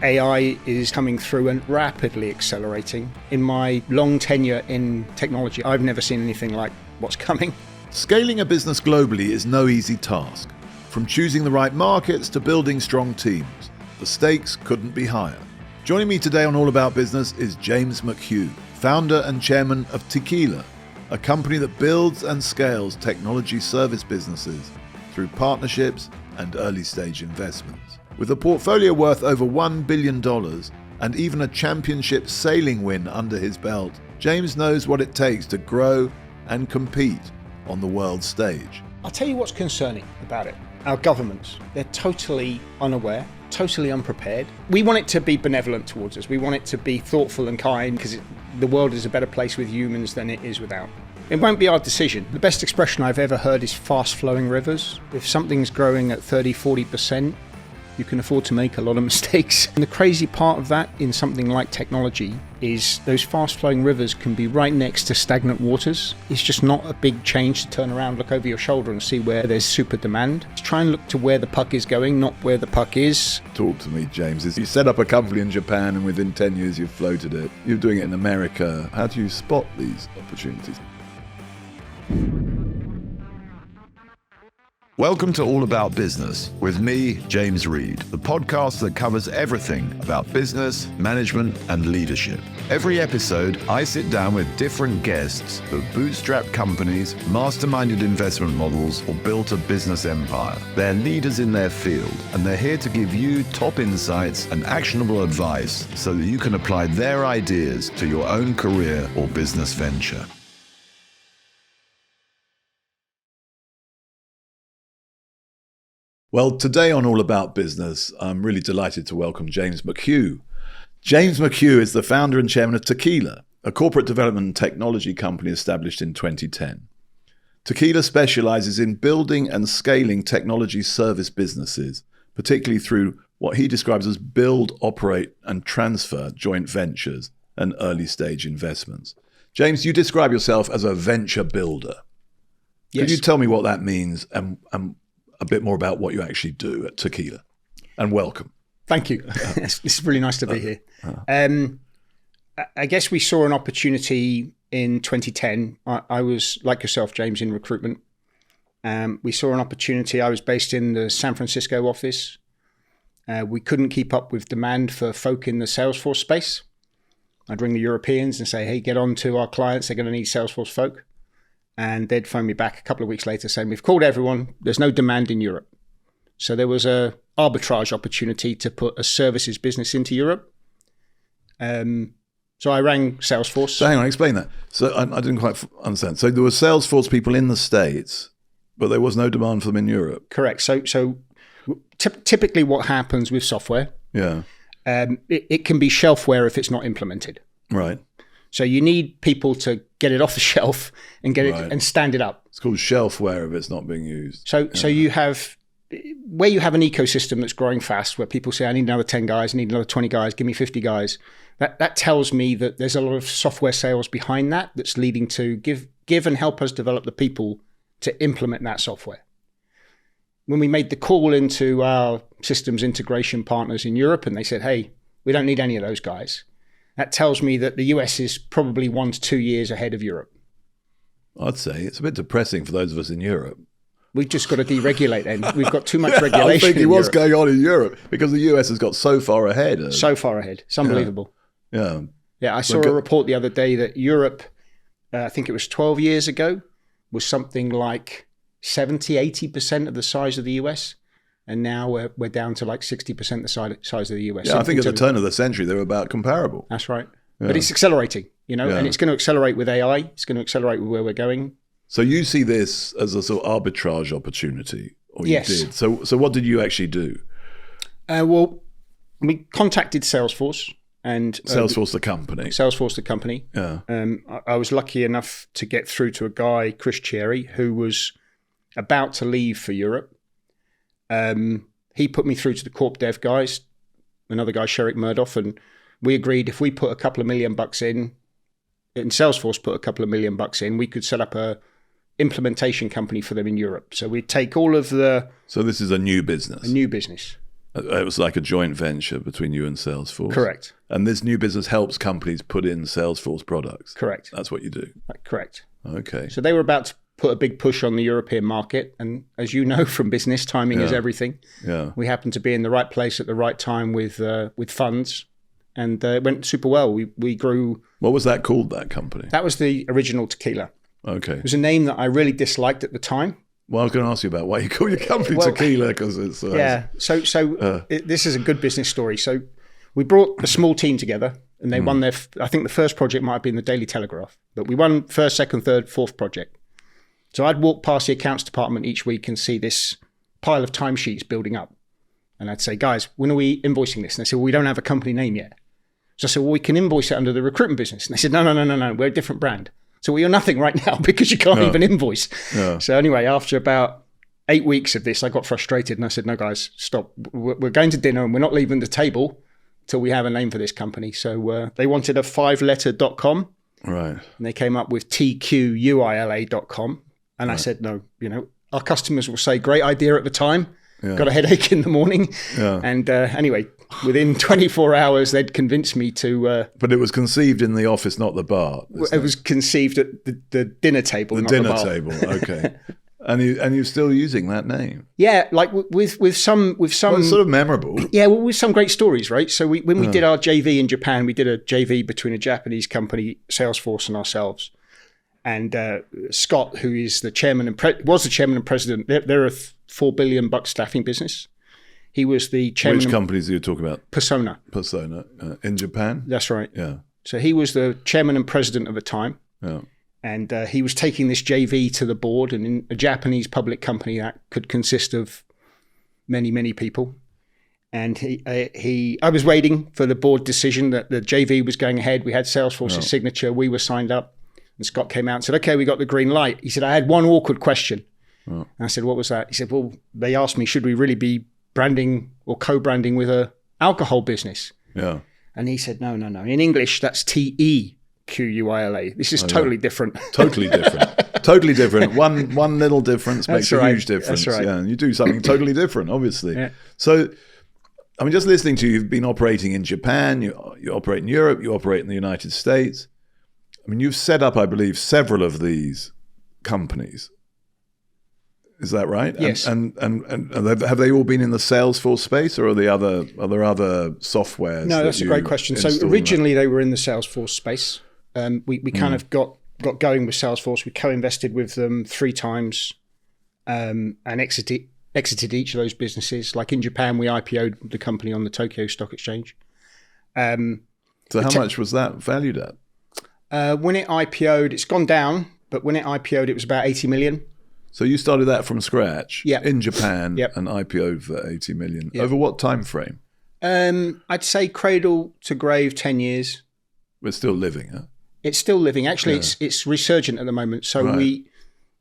AI is coming through and rapidly accelerating. In my long tenure in technology, I've never seen anything like what's coming. Scaling a business globally is no easy task. From choosing the right markets to building strong teams, the stakes couldn't be higher. Joining me today on All About Business is James McHugh, founder and chairman of Tquila, a company that builds and scales technology service businesses through partnerships and early-stage investments. With a portfolio worth over $1 billion and even a championship sailing win under his belt, James knows what it takes to grow and compete on the world stage. I'll tell you what's concerning about it. Our governments, they're totally unaware, totally unprepared. We want it to be benevolent towards us. We want it to be thoughtful and kind because the world is a better place with humans than it is without. It won't be our decision. The best expression I've ever heard is fast-flowing rivers. If something's growing at 30-40%, you can afford to make a lot of mistakes. And the crazy part of that in something like technology is those fast-flowing rivers can be right next to stagnant waters. It's just not a big change to turn around, look over your shoulder and see where there's super demand. Try and look to where the puck is going, not where the puck is. Talk to me, James. You set up a company in Japan and within 10 years you've floated it. You're doing it in America. How do you spot these opportunities? Welcome to All About Business with me, James Reed, the podcast that covers everything about business, management, and leadership. Every episode, I sit down with different guests who've bootstrapped companies, masterminded investment models, or built a business empire. They're leaders in their field, and they're here to give you top insights and actionable advice so that you can apply their ideas to your own career or business venture. Well, today on All About Business, I'm really delighted to welcome James McHugh. James McHugh is the founder and chairman of Tquila, a corporate development and technology company established in 2010. Tquila specializes in building and scaling technology service businesses, particularly through what he describes as build, operate, and transfer joint ventures and early-stage investments. James, you describe yourself as a venture builder. Yes. Could you tell me what that means and a bit more about what you actually do at Tquila? And welcome. Thank you. It's really nice to be here. I guess we saw an opportunity in 2010. I was, like yourself, James, in recruitment. We saw an opportunity. I was based in the San Francisco office. We couldn't keep up with demand for folk in the Salesforce space. I'd ring the Europeans and say, hey, get on to our clients. They're going to need Salesforce folk. And they'd phone me back a couple of weeks later saying, we've called everyone, there's no demand in Europe. So there was a arbitrage opportunity to put a services business into Europe. So I rang Salesforce. So hang on, explain that. So I didn't quite understand. So there were Salesforce people in the States, but there was no demand for them in Europe. Correct. So typically what happens with software, it can be shelfware if it's not implemented. Right. So you need people to get it off the shelf and get it and stand it up. It's called shelfware if it's not being used. So you have, where you have an ecosystem that's growing fast, where people say, I need another 10 guys, I need another 20 guys, give me 50 guys. That tells me that there's a lot of software sales behind that's leading to give and help us develop the people to implement that software. When we made the call into our systems integration partners in Europe and they said, hey, we don't need any of those guys. That tells me that the US is probably 1 to 2 years ahead of Europe. I'd say it's a bit depressing for those of us in Europe. We've just got to deregulate then. We've got too much regulation. I'm thinking what's going on in Europe because the US has got so far ahead. So far ahead. It's unbelievable. Yeah. I saw a report the other day that Europe, I think it was 12 years ago, was something like 70-80% of the size of the US. And now we're down to like 60% the size of the US. Yeah, I think at the turn of the century, they were about comparable. That's right. Yeah. But it's accelerating, and it's going to accelerate with AI. It's going to accelerate with where we're going. So you see this as a sort of arbitrage opportunity, or you yes. did. So what did you actually do? Well, we contacted Salesforce. And Salesforce the company. Salesforce the company. Yeah. I was lucky enough to get through to a guy, Chris Cherry, who was about to leave for Europe. He put me through to the corp dev guys, another guy, Sherrick Murdoff, and we agreed if we put a couple of $1 million in, and Salesforce put a couple of $1 million in, we could set up a implementation company for them in Europe. So we'd take all of the... So this is a new business. A new business. It was like a joint venture between you and Salesforce. Correct. And this new business helps companies put in Salesforce products. Correct. That's what you do. Correct. Okay. So they were about to put a big push on the European market. And as you know from business, timing is everything. Yeah. We happened to be in the right place at the right time with funds. And it went super well. We grew. What was that called, that company? That was the original Tquila. Okay. It was a name that I really disliked at the time. Well, I was going to ask you about why you call your company Tquila, because it's... This is a good business story. So we brought a small team together and they won their... I think the first project might have been the Daily Telegraph, but we won first, second, third, fourth project. So I'd walk past the accounts department each week and see this pile of timesheets building up. And I'd say, guys, when are we invoicing this? And they said, well, we don't have a company name yet. So I said, well, we can invoice it under the recruitment business. And they said, no, we're a different brand. So you're nothing right now because you can't even invoice. Yeah. So anyway, after about 8 weeks of this, I got frustrated and I said, no, guys, stop. We're going to dinner and we're not leaving the table till we have a name for this company. So they wanted a 5-letter.com. Right. And they came up with TQUILA.com. And I said, no, our customers will say, great idea at the time. Yeah. Got a headache in the morning. Yeah. And anyway, within 24 hours, they'd convinced me to... but it was conceived in the office, not the bar. It was conceived at the dinner table, not the bar. The dinner table, okay. And you're still using that name? Yeah, like with some... Well, it's sort of memorable. Yeah, well, with some great stories, right? So when we did our JV in Japan, we did a JV between a Japanese company, Salesforce, and ourselves. And Scott, who is the chairman and was the chairman and president, they're a $4 billion staffing business. He was the chairman. Which companies are you talking about? Persona in Japan. That's right. Yeah. So he was the chairman and president at the time. Yeah. And he was taking this JV to the board, and in a Japanese public company that could consist of many people. And I was waiting for the board decision that the JV was going ahead. We had Salesforce's signature. We were signed up. And Scott came out and said, okay, we got the green light. He said, I had one awkward question. And I said, what was that? He said, well, they asked me, should we really be branding or co-branding with a alcohol business? Yeah. And he said, no. In English, that's TEQUILA. This is totally different. Totally different. Totally different. One little difference makes a huge difference. That's right. Yeah, and you do something totally different, obviously. Yeah. So, I mean, just listening to you, you've been operating in Japan, you operate in Europe, you operate in the United States. I mean, you've set up, I believe, several of these companies. Is that right? Yes. And have they all been in the Salesforce space, or are there other softwares? No, that's a great question. So originally they were in the Salesforce space. We kind of got going with Salesforce. We co-invested with them 3 times and exited each of those businesses. Like in Japan, we IPO'd the company on the Tokyo Stock Exchange. So how much was that valued at? When it IPO'd, it's gone down, but when it IPO'd, it was about 80 million. So you started that from scratch in Japan Yep. and IPO'd for 80 million. Yep. Over what time frame? I'd say cradle to grave, 10 years. We're still living, huh? It's still living. Actually, it's resurgent at the moment. So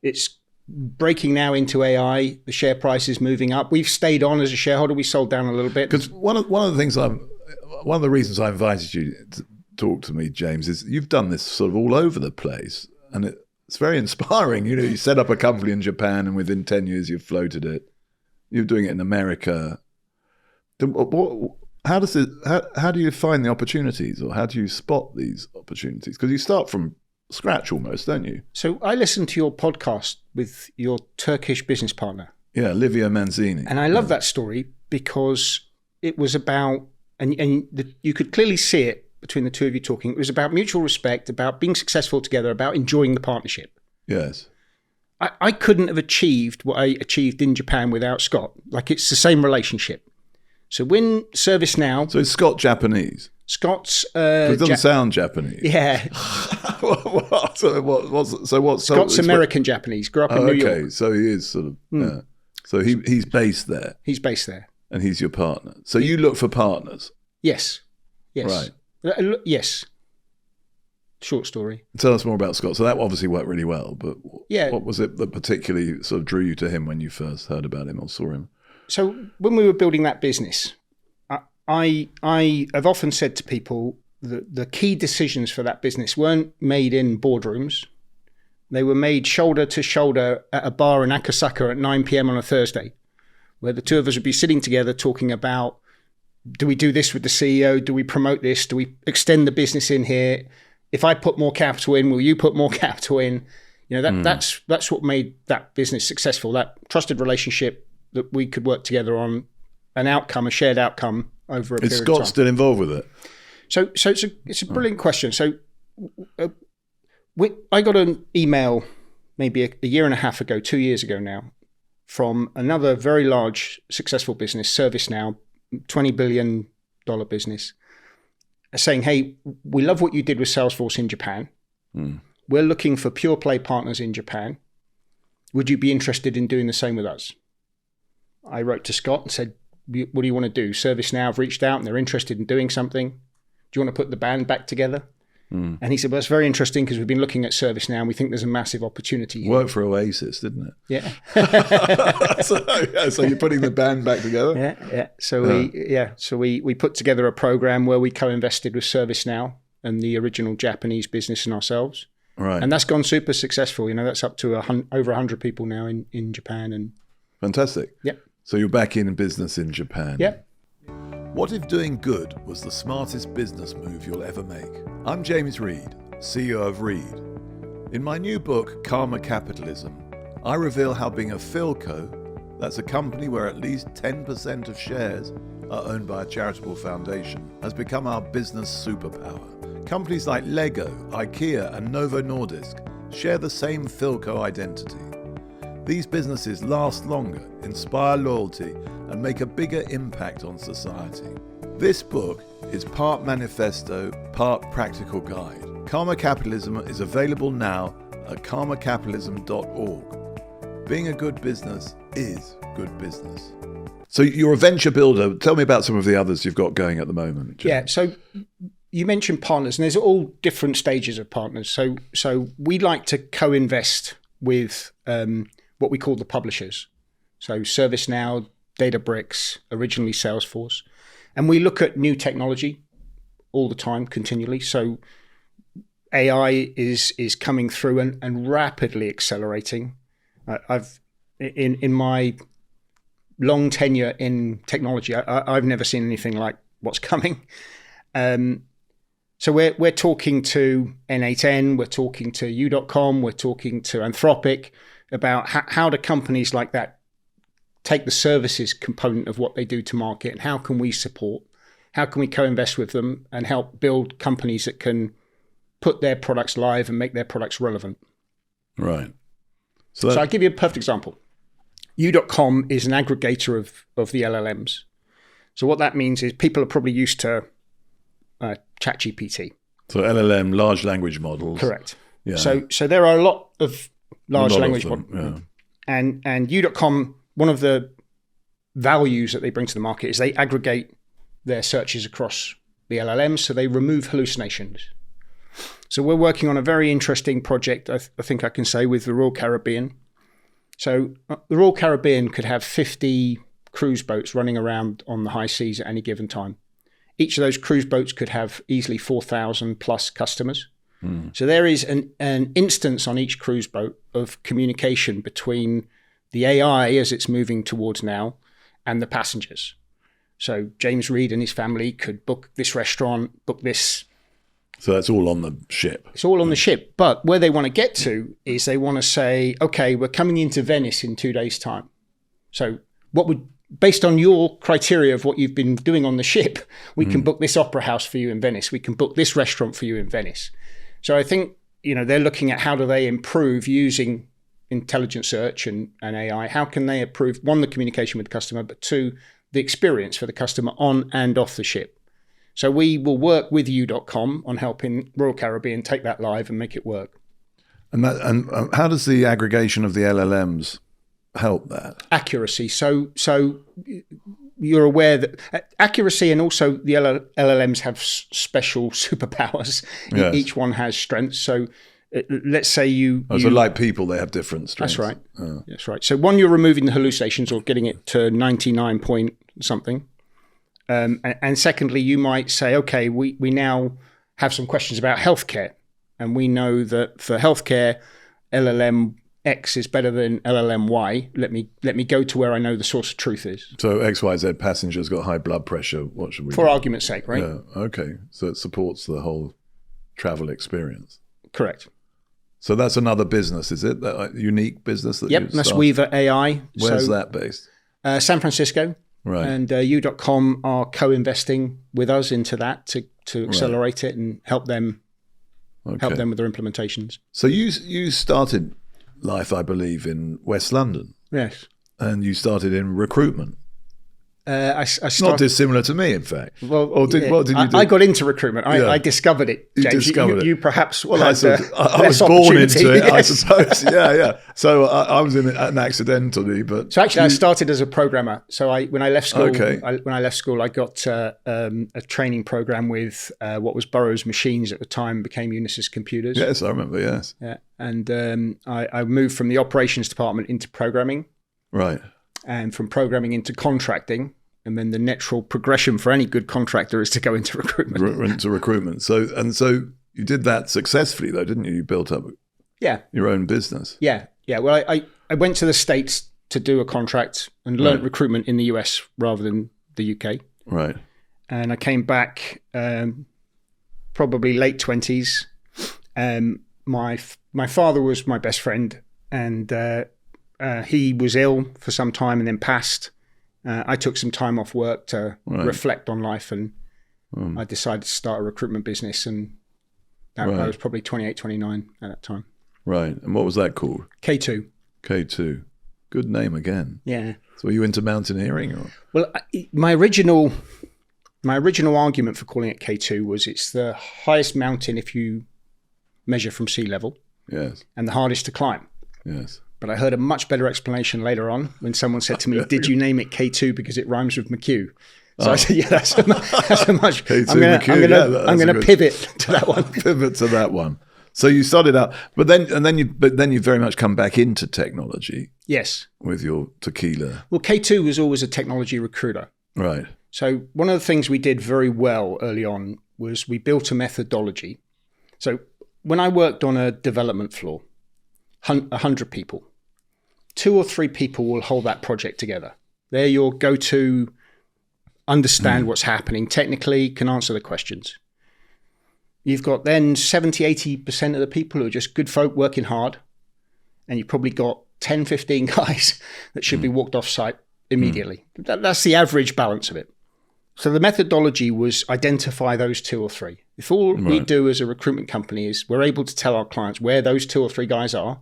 it's breaking now into AI. The share price is moving up. We've stayed on as a shareholder. We sold down a little bit. Because one of the reasons I invited you to talk to me, James, is you've done this sort of all over the place, and it's very inspiring. You set up a company in Japan, and within 10 years you've floated it. You're doing it in America. How do you find the opportunities, or how do you spot these opportunities? Because you start from scratch almost, don't you? So I listened to your podcast with your Turkish business partner. Yeah, Livia Manzini. And I love that story because it was about, you could clearly see it between the two of you talking. It was about mutual respect, about being successful together, about enjoying the partnership. Yes. I couldn't have achieved what I achieved in Japan without Scott. Like, it's the same relationship. So when ServiceNow... So is Scott Japanese? Scott's... it doesn't sound Japanese. Yeah. Scott's American Japanese. Grew up in New York. Okay, so he is sort of... Yeah. So he's based there. He's based there. And he's your partner. So you look for partners? Yes. Right. Yes. Short story. Tell us more about Scott. So that obviously worked really well, but what was it that particularly sort of drew you to him when you first heard about him or saw him? So when we were building that business, I have often said to people that the key decisions for that business weren't made in boardrooms. They were made shoulder to shoulder at a bar in Akasaka at 9 p.m. on a Thursday, where the two of us would be sitting together talking about, do we do this with the CEO? Do we promote this? Do we extend the business in here? If I put more capital in, will you put more capital in? That's what made that business successful, that trusted relationship that we could work together on an outcome, a shared outcome over a period of time. Is Scott still involved with it? So it's a brilliant question. So I got an email maybe a year and a half ago, 2 years ago now, from another very large, successful business, ServiceNow, $20 billion business, saying, hey, we love what you did with Salesforce in Japan. We're looking for pure play partners in Japan. Would you be interested in doing the same with us? I wrote to Scott and said, what do you want to do? ServiceNow have reached out and they're interested in doing something. Do you want to put the band back together? And he said, well, it's very interesting because we've been looking at ServiceNow and we think there's a massive opportunity here. Worked for Oasis, didn't it? Yeah. So you're putting the band back together? Yeah. So we put together a program where we co-invested with ServiceNow and the original Japanese business and ourselves. Right. And that's gone super successful. That's up to over 100 people now in Japan. And fantastic. Yeah. So you're back in business in Japan. Yeah. What if doing good was the smartest business move you'll ever make? I'm James Reed, CEO of Reed. In my new book, Karma Capitalism, I reveal how being a Philco, that's a company where at least 10% of shares are owned by a charitable foundation, has become our business superpower. Companies like Lego, IKEA, and Novo Nordisk share the same Philco identity. These businesses last longer, inspire loyalty, and make a bigger impact on society. This book is part manifesto, part practical guide. Karma Capitalism is available now at karmacapitalism.org. Being a good business is good business. So you're a venture builder. Tell me about some of the others you've got going at the moment, Jim. Yeah, so you mentioned partners, and there's all different stages of partners. So we like to co-invest with what we call the publishers. So ServiceNow, Databricks, originally Salesforce. And we look at new technology all the time, continually. So AI is coming through and rapidly accelerating. In my long tenure in technology, I've never seen anything like what's coming. So we're talking to N8N, we're talking to U.com, we're talking to Anthropic about how do companies like that take the services component of what they do to market, and how can we support, how can we co-invest with them and help build companies that can put their products live and make their products relevant. Right. So I'll give you a perfect example. U.com is an aggregator of the LLMs. So what that means is people are probably used to ChatGPT. So LLM, large language models. Correct. Yeah. So there are a lot of large language models. Yeah. And U.com, one of the values that they bring to the market is they aggregate their searches across the LLMs, so they remove hallucinations. So we're working on a very interesting project, I think I can say, with the Royal Caribbean. So the Royal Caribbean could have 50 cruise boats running around on the high seas at any given time. Each of those cruise boats could have easily 4,000 plus customers. So there is an instance on each cruise boat of communication between the AI as it's moving towards now and the passengers. So James Reed and his family could book this restaurant, book this. So that's all on the ship. It's all on the ship. But where they want to get to is they want to say, okay, we're coming into Venice in 2 days' time. So based on your criteria of what you've been doing on the ship, we can book this opera house for you in Venice. We can book this restaurant for you in Venice. So I think, they're looking at how do they improve using intelligent search and AI. How can they improve, one, the communication with the customer, but two, the experience for the customer on and off the ship. So we will work with U.com on helping Royal Caribbean take that live and make it work. And how does the aggregation of the LLMs help that? Accuracy. So you're aware that accuracy, and also the LLMs have special superpowers. Yes. Each one has strengths. So let's say so like people, they have different strengths. That's right. That's right. So one, you're removing the hallucinations or getting it to 99 point something. And secondly, you might say, okay, we now have some questions about healthcare. And we know that for healthcare, LLM X is better than LLM Y. Let me go to where I know the source of truth is. So XYZ passenger's got high blood pressure. What should we For do? argument's sake, right? Yeah. Okay. So it supports the whole travel experience. Correct. So that's another business, is it? That unique business that Yep, you that's started? Weaver AI. Where's that based? San Francisco. Right. And U.com are co-investing with us into that to accelerate it and help them with their implementations. So you started life, I believe, in West London, Yes. and you started in recruitment. I Not started. dissimilar to me, in fact. Well, what did you do? I got into recruitment. I discovered it. You James. discovered it. You perhaps. Well, had, I was less born opportunity. into it, I Yes. suppose. Yeah. So I was in it accidentally, but So actually, I started as a programmer. So when I left school, Okay. I got a training program with what was Burroughs Machines at the time, became Unisys Computers. yes, I remember. Yes, Yeah. And I moved from the operations department into programming, right. and from programming into contracting. And then the natural progression for any good contractor is to go into recruitment. Into recruitment. So you did that successfully, though, didn't you? You built up Yeah. your own business. Yeah. Well, I went to the States to do a contract and learnt recruitment in the US rather than the UK. Right. And I came back probably late 20s. My father was my best friend, and he was ill for some time and then passed. I took some time off work to reflect on life, and I decided to start a recruitment business, and I was probably 28, 29 at that time. Right. And what was that called? K2. K2. Good name again. Yeah. So were you into mountaineering? Or? Well, my original argument for calling it K2 was it's the highest mountain if you measure from sea level, Yes. and the hardest to climb. Yes. But I heard a much better explanation later on when someone said to me, "Did you name it K2 because it rhymes with McHugh?" So I said, "Yeah, that's a much." K2 I'm going to pivot to that one. Pivot to that one. So you started out, but then you very much come back into technology Yes. with your Tquila. Well, K2 was always a technology recruiter. Right. So one of the things we did very well early on was we built a methodology. So when I worked on a development floor, 100 people, 2 or 3 people will hold that project together. They're your go-to, understand what's happening technically, can answer the questions. You've got then 70, 80% of the people who are just good folk working hard. And you've probably got 10, 15 guys that should be walked off site immediately. That's the average balance of it. So the methodology was identify those 2 or 3. If all we do as a recruitment company is we're able to tell our clients where those 2 or 3 guys are.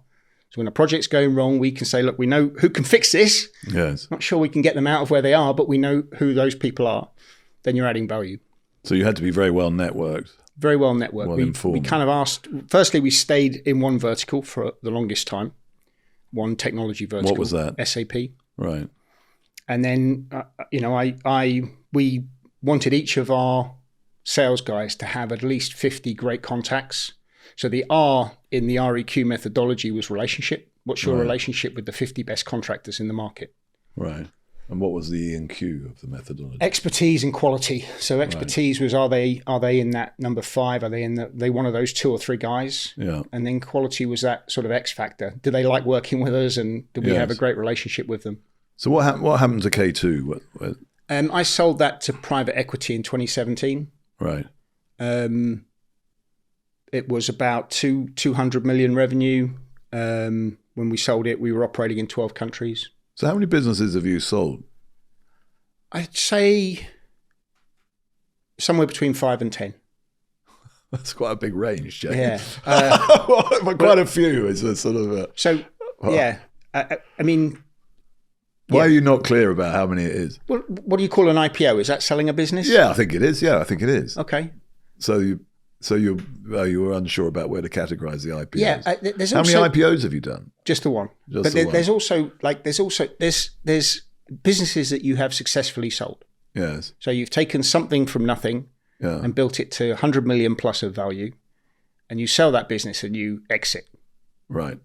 So when a project's going wrong, we can say, look, we know who can fix this. Yes. Not sure we can get them out of where they are, but we know who those people are. Then you're adding value. So you had to be very well networked. Very well networked. Well We informed. kind of asked, firstly, we stayed in one vertical for the longest time, one technology vertical. What was that? SAP. Right. And then, we wanted each of our sales guys to have at least 50 great contacts. So the R in the REQ methodology was relationship. What's your relationship with the 50 best contractors in the market? Right. And what was the E and Q of the methodology? Expertise and quality. So expertise was are they in that number 5? Are they one of those 2 or 3 guys? Yeah. And then quality was that sort of X factor. Do they like working with us, and do we have a great relationship with them? So what happened to K2? I sold that to private equity in 2017. Right. It was about 200 million revenue. When we sold it, we were operating in 12 countries. So how many businesses have you sold? I'd say somewhere between 5 and 10. That's quite a big range, James. Yeah. But quite a few is a sort of a... So, yeah. I mean... Why are you not clear about how many it is? Well, what do you call an IPO? Is that selling a business? Yeah, I think it is. Yeah, I think it is. Okay. So you were unsure about where to categorize the IPOs. Yeah. There's how also, many IPOs have you done? Just the one. Just but the one. There's businesses that you have successfully sold. Yes. So you've taken something from nothing and built it to 100 million plus of value, and you sell that business and you exit. Right.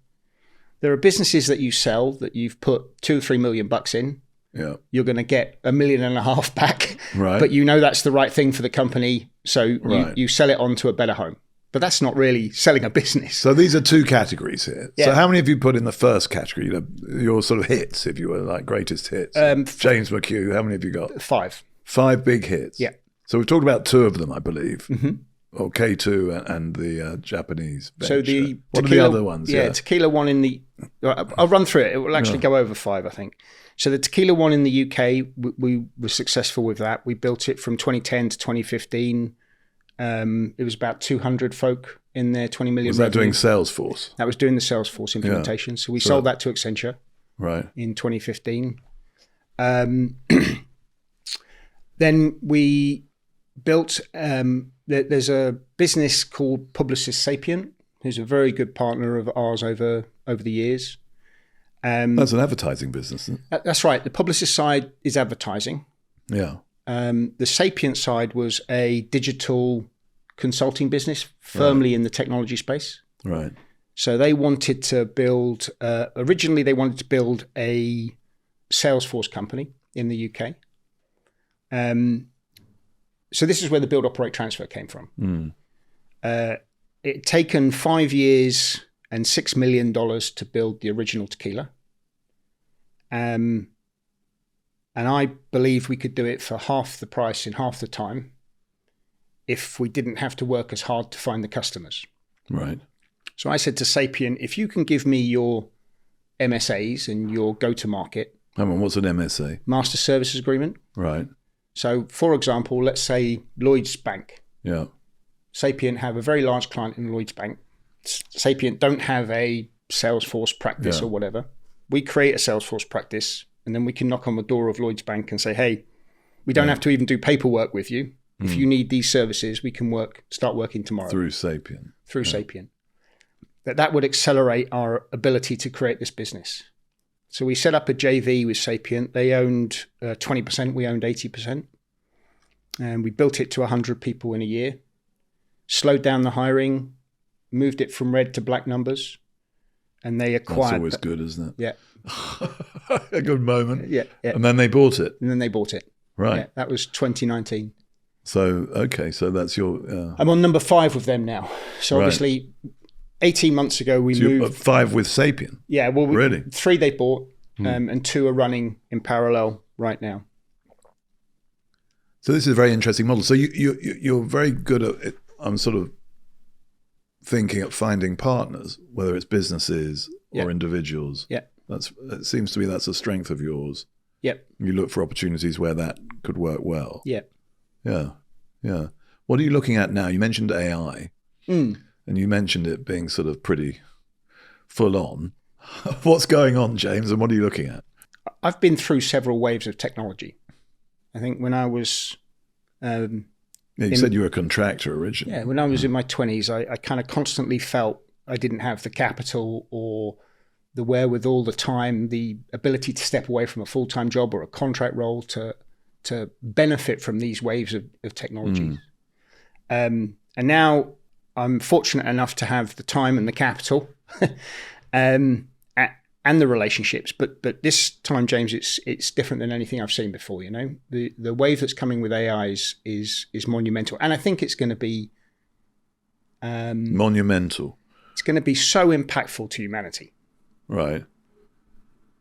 There are businesses that you sell that you've put $2 or $3 million in. Yeah. You're going to get $1.5 million back, Right. but you know that's the right thing for the company, so Right. you sell it on to a better home. but that's not really selling a business. So these are two categories here. Yeah. So how many have you put in the first category? Your sort of hits, if you were like greatest hits. James McHugh, how many have you got? 5. 5 big hits. Yeah. So we've talked about 2 of them, I believe. Or K2 and the Japanese venture. So the what are the other ones? Yeah, Tquila one in the... I'll run through it. It will actually go over 5, I think. So the Tquila one in the UK, we were successful with that. We built it from 2010 to 2015. It was about 200 folk in there, 20 million. Was that revenue. doing Salesforce? That was doing the Salesforce implementation. So we sold that to Accenture in 2015. Then we built... there's a business called Publicis Sapient, who's a very good partner of ours over the years. That's an advertising business, isn't it? That's right. The Publicis side is advertising. Yeah. The Sapient side was a digital consulting business, firmly in the technology space. Right. So they wanted to build, originally they wanted to build a Salesforce company in the UK. So this is where the build, operate, transfer came from. It had taken 5 years and $6 million to build the original Tquila. And I believe we could do it for half the price in half the time if we didn't have to work as hard to find the customers. Right. So I said to Sapient, if you can give me your MSAs and your go-to-market. Hang on, what's an MSA? Master Services Agreement. Right. So, for example, let's say Lloyds Bank. Yeah. Sapient have a very large client in Lloyds Bank. Sapient don't have a Salesforce practice or whatever. We create a Salesforce practice, and then we can knock on the door of Lloyds Bank and say, hey, we don't have to even do paperwork with you. If you need these services, we can start working tomorrow. Through Sapient. Sapient. That would accelerate our ability to create this business. So we set up a JV with Sapient. They owned 20%, we owned 80%. And we built it to 100 people in a year, slowed down the hiring, moved it from red to black numbers, and they acquired... That's always good, isn't it? Yeah. A good moment. Yeah. And then they bought it. Right. Yeah, that was 2019. So, okay, so that's your... I'm on number 5 with them now. So obviously... 18 months ago, we moved... 5 with Sapient? Yeah, well, really? 3 they bought, and 2 are running in parallel right now. So this is a very interesting model. So you're very good at it. I'm sort of thinking at finding partners, whether it's businesses or individuals. Yeah. It seems to me that's a strength of yours. Yep. You look for opportunities where that could work well. Yeah. Yeah. Yeah. What are you looking at now? You mentioned AI. And you mentioned it being sort of pretty full on. What's going on, James, and what are you looking at? I've been through several waves of technology. I think when I was... you said you were a contractor originally. Yeah, when I was in my 20s, I kind of constantly felt I didn't have the capital or the wherewithal, the time, the ability to step away from a full-time job or a contract role to benefit from these waves of technology. And now... I'm fortunate enough to have the time and the capital and the relationships. But this time, James, it's different than anything I've seen before. You know, the wave that's coming with AI is monumental. And I think it's going to be... monumental. It's going to be so impactful to humanity. Right.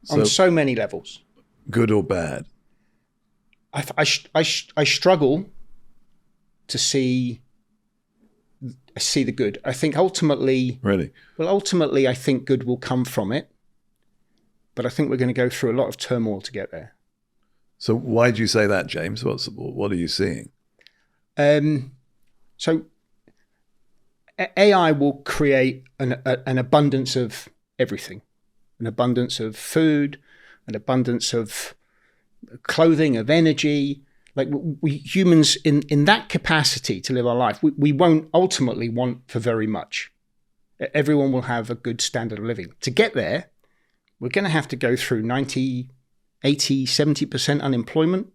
On so many levels. Good or bad? I struggle to see the good. I think ultimately... Really? Well, ultimately, I think good will come from it. But I think we're going to go through a lot of turmoil to get there. So why do you say that, James? What are you seeing? So AI will create an abundance of everything. An abundance of food, an abundance of clothing, of energy. Like we humans in that capacity to live our life, we won't ultimately want for very much. Everyone will have a good standard of living. To get there, we're going to have to go through 90, 80, 70% unemployment.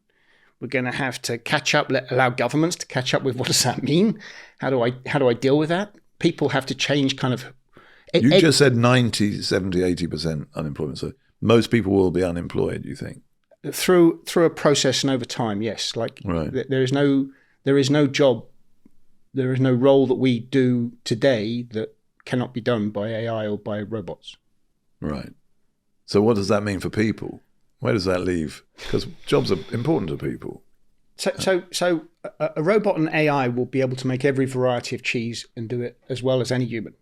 We're going to have to catch up, allow governments to catch up with what does that mean? How do I deal with that? People have to change kind of... You just said 90, 70, 80% unemployment. So most people will be unemployed, you think? Through a process and over time, yes. Like right. there is no job There is no role that we do today that cannot be done by AI or by robots. Right. So what does that mean for people? Where does that leave? Because jobs are important to people. So a robot and AI will be able to make every variety of cheese and do it as well as any human.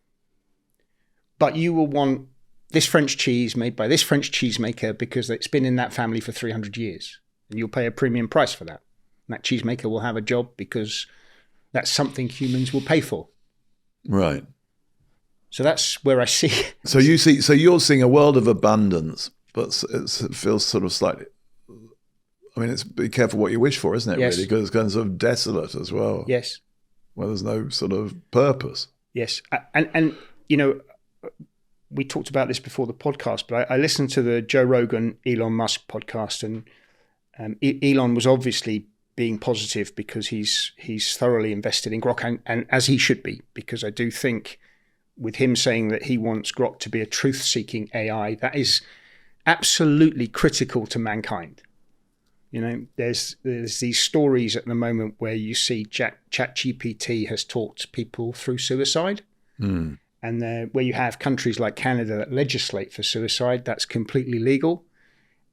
But you will want this French cheese made by this French cheesemaker because it's been in that family for 300 years. And you'll pay a premium price for that. And that cheesemaker will have a job because that's something humans will pay for. Right. So that's where I see. So you're seeing a world of abundance, but it feels sort of slightly. I mean, it's be careful what you wish for, isn't it? Yes. Really, because it's kind of sort of desolate as well. Yes. Where there's no sort of purpose. Yes, and you know, we talked about this before the podcast, but I listened to the Joe Rogan Elon Musk podcast, and Elon was obviously being positive because he's thoroughly invested in Grok, and as he should be, because I do think with him saying that he wants Grok to be a truth-seeking AI, that is absolutely critical to mankind. You know, there's these stories at the moment where you see ChatGPT has talked people through suicide. Mm. And where you have countries like Canada that legislate for suicide, that's completely legal.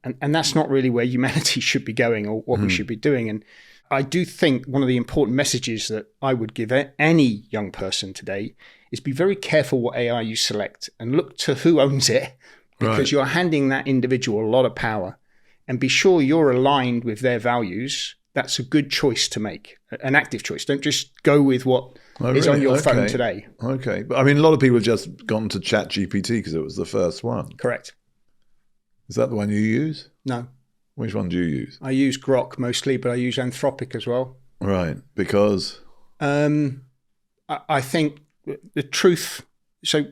And that's not really where humanity should be going or what we should be doing. And I do think one of the important messages that I would give any young person today is be very careful what AI you select and look to who owns it, because you're handing that individual a lot of power. And be sure you're aligned with their values. That's a good choice to make, an active choice. Don't just go with what is on your phone today. Okay. But I mean, a lot of people have just gone to ChatGPT because it was the first one. Correct. Is that the one you use? No. Which one do you use? I use Grok mostly, but I use Anthropic as well. Right. Because? I think the truth... So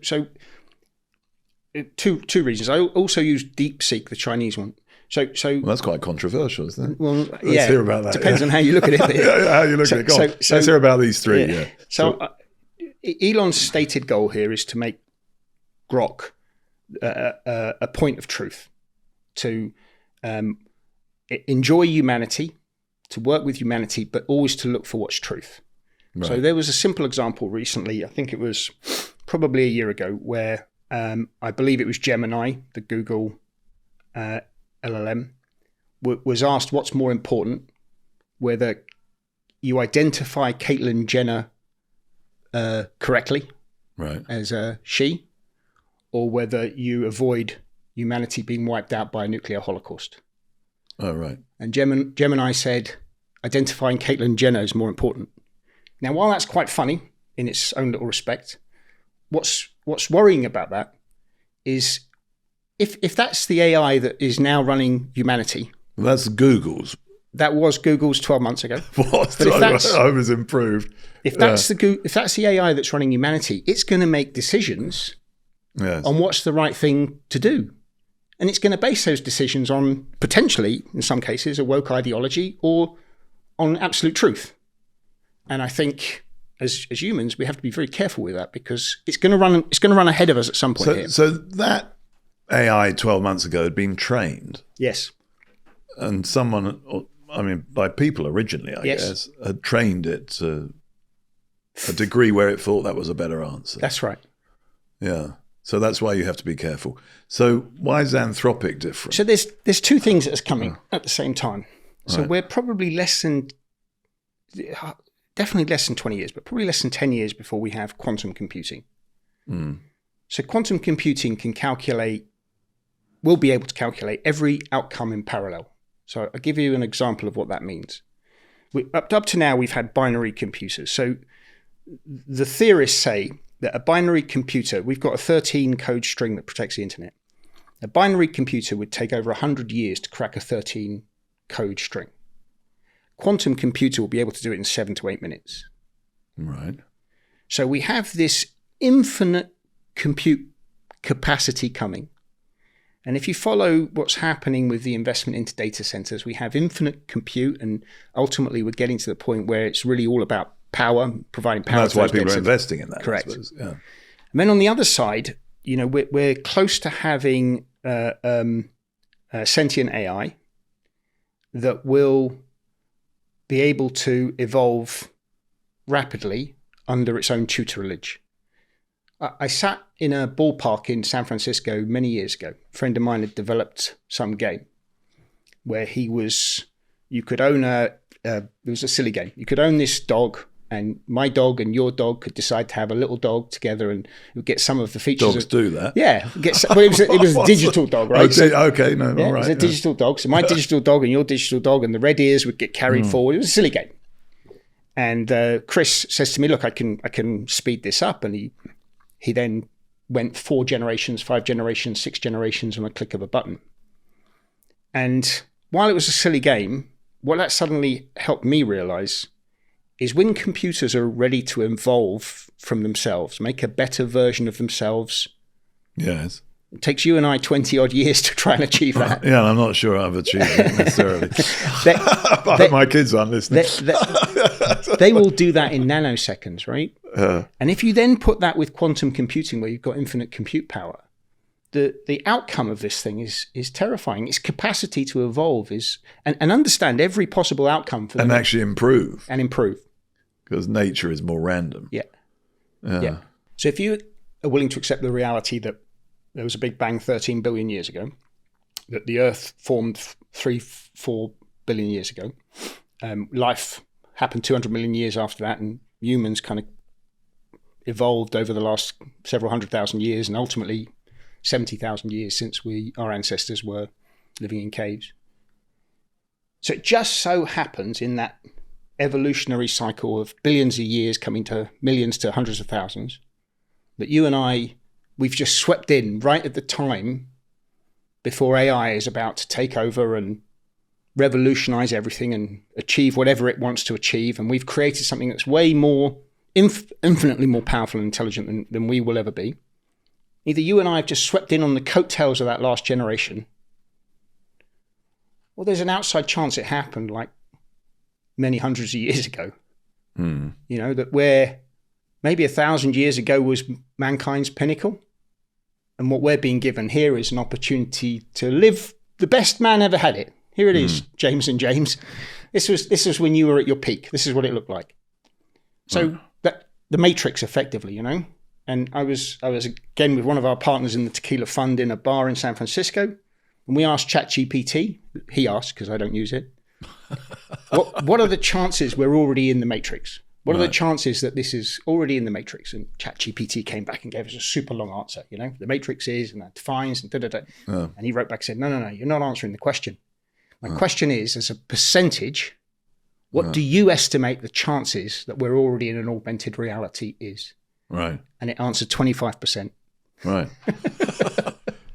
two reasons. I also use DeepSeek, the Chinese one. So well, that's quite controversial, isn't it? Well, let's hear about that. Depends on how you look at it. How you look at it. Go on. Let's hear about these three. Yeah. So Elon's stated goal here is to make Grok a point of truth, to enjoy humanity, to work with humanity, but always to look for what's truth. Right. So there was a simple example recently, I think it was probably a year ago, where I believe it was Gemini, the Google LLM, was asked what's more important, whether you identify Caitlyn Jenner correctly, right, as a she, or whether you avoid humanity being wiped out by a nuclear holocaust. Oh, right. And Gemini said identifying Caitlyn Jenner is more important. Now, while that's quite funny in its own little respect, what's worrying about that is if that's the AI that is now running humanity. Well, that's Google's. That was Google's 12 months ago. What? But I was improved. If that's the AI that's running humanity, it's going to make decisions on what's the right thing to do. And it's going to base those decisions on, potentially, in some cases, a woke ideology or on absolute truth. And I think as humans, we have to be very careful with that, because it's going to run ahead of us at some point. So that AI 12 months ago had been trained. Yes. And someone, I mean, by people originally, I guess, had trained it to a degree where it thought that was a better answer. That's right. Yeah. So that's why you have to be careful. So why is Anthropic different? So there's two things that's coming at the same time. So we're probably definitely less than 20 years, but probably less than 10 years before we have quantum computing. Mm. So quantum computing will be able to calculate every outcome in parallel. So I'll give you an example of what that means. Up to now, we've had binary computers. So the theorists say that a binary computer, we've got a 13 code string that protects the internet. A binary computer would take over 100 years to crack a 13 code string. Quantum computer will be able to do it in 7 to 8 minutes. Right. So we have this infinite compute capacity coming. And if you follow what's happening with the investment into data centers, we have infinite compute, and ultimately we're getting to the point where it's really all about power, providing power. And that's why people are investing in that. Correct. I suppose. Yeah. And then on the other side, you know, we're close to having sentient AI that will be able to evolve rapidly under its own tutelage. I sat in a ballpark in San Francisco many years ago. A friend of mine had developed some game where you could own it was a silly game. You could own this dog, and my dog and your dog could decide to have a little dog together, and we'd get some of the features. Dogs do that? Yeah. It was a digital dog, right? Okay, no, Yeah, all right. it was a digital dog. So my digital dog and your digital dog and the red ears would get carried forward. It was a silly game. And Chris says to me, look, I can speed this up. And he then went 4 generations, 5 generations, 6 generations on a click of a button. And while it was a silly game, what that suddenly helped me realize is when computers are ready to evolve from themselves, make a better version of themselves. Yes. It takes you and I 20 odd years to try and achieve that. Yeah, I'm not sure I've achieved it necessarily. I hope my kids aren't listening. They will do that in nanoseconds, right? And if you then put that with quantum computing, where you've got infinite compute power, the outcome of this thing is terrifying. Its capacity to evolve and understand every possible outcome for them. And actually improve. Because nature is more random. Yeah. So if you are willing to accept the reality that there was a big bang 13 billion years ago, that the Earth formed 3-4 billion years ago, life happened 200 million years after that, and humans kind of evolved over the last several 100,000 years, and ultimately 70,000 years since our ancestors were living in caves. So it just so happens in that evolutionary cycle of billions of years coming to millions to hundreds of thousands that you and I, we've just swept in right at the time before AI is about to take over and revolutionize everything and achieve whatever it wants to achieve. And we've created something that's way more, infinitely more powerful and intelligent than we will ever be. Either you and I have just swept in on the coattails of that last generation, or there's an outside chance it happened like many hundreds of years ago. You know, that where maybe 1,000 years ago was mankind's pinnacle. And what we're being given here is an opportunity to live the best man ever had it. Here it is, James and James. This was when you were at your peak. This is what it looked like. So that the Matrix, effectively, you know. And I was again with one of our partners in the Tquila Fund in a bar in San Francisco, and we asked ChatGPT. He asked because I don't use it. What are the chances we're already in the Matrix? What are the chances that this is already in the Matrix? And ChatGPT came back and gave us a super long answer. You know, the Matrix is, and that defines, and da-da-da. And he wrote back and said, no, you're not answering the question. My question is, as a percentage, what do you estimate the chances that we're already in an augmented reality is? Right. And it answered 25%. Right.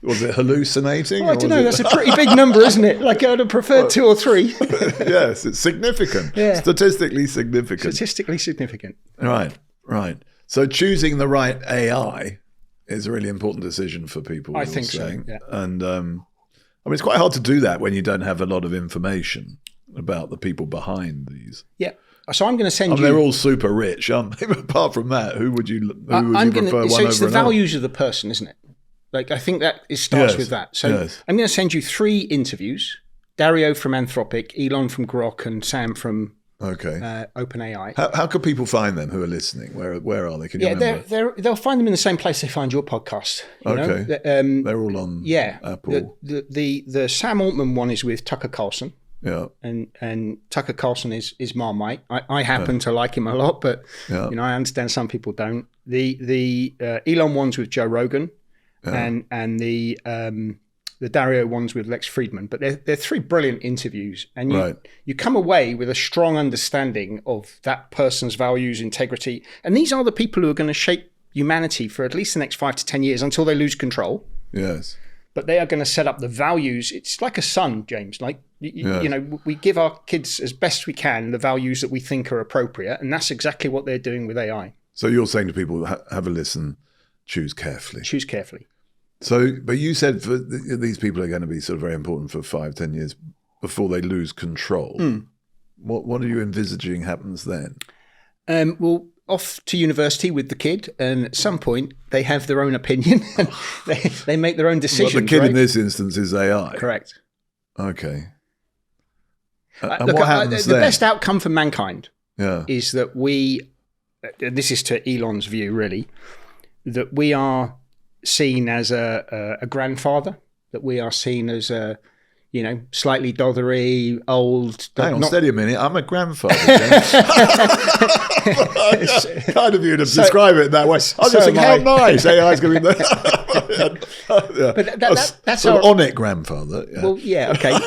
Was it hallucinating? Well, I don't know. That's a pretty big number, isn't it? Like I'd have preferred 2 or 3. Yes, it's significant. Yeah. Statistically significant. Statistically significant. Right. So choosing the right AI is a really important decision for people. I think so. Yeah. And I mean, it's quite hard to do that when you don't have a lot of information about the people behind these. Yeah. So I'm going to send you. They're all super rich, aren't they? Apart from that, who would you prefer one over So it's the another? values of the person, isn't it? Like I think that it starts with that. So I'm going to send you 3 interviews: Dario from Anthropic, Elon from Grok, and Sam from OpenAI. How could people find them who are listening? Where are they? Can you remember? They'll find them in the same place they find your podcast. You know? They're all on Apple. The Sam Altman one is with Tucker Carlson. Yeah, and Tucker Carlson is Marmite. I happen to like him a lot, but you know I understand some people don't. The Elon one's with Joe Rogan, and the Dario one's with Lex Friedman. But they're 3 brilliant interviews, and you come away with a strong understanding of that person's values, integrity, and these are the people who are going to shape humanity for at least the next 5 to 10 years until they lose control. Yes. But they are going to set up the values. It's like a son, James. Like, you know, we give our kids as best we can the values that we think are appropriate. And that's exactly what they're doing with AI. So you're saying to people, have a listen, choose carefully. Choose carefully. So, but you said these people are going to be sort of very important for 5-10 years before they lose control. What are you envisaging happens then? Well, off to university with the kid, and at some point they have their own opinion and they make their own decisions. Well, the kid in this instance is AI. Correct. Okay. And what happens then? The best outcome for mankind is that we this is to Elon's view, really, that we are seen as a grandfather, that we are seen as a, slightly dothery, old. Hang on, steady a minute. I'm a grandfather. Kind of you to describe it that way. I was just thinking, how nice AI's going to be there. But that's sort of on it, grandfather. Yeah. Well, yeah, okay.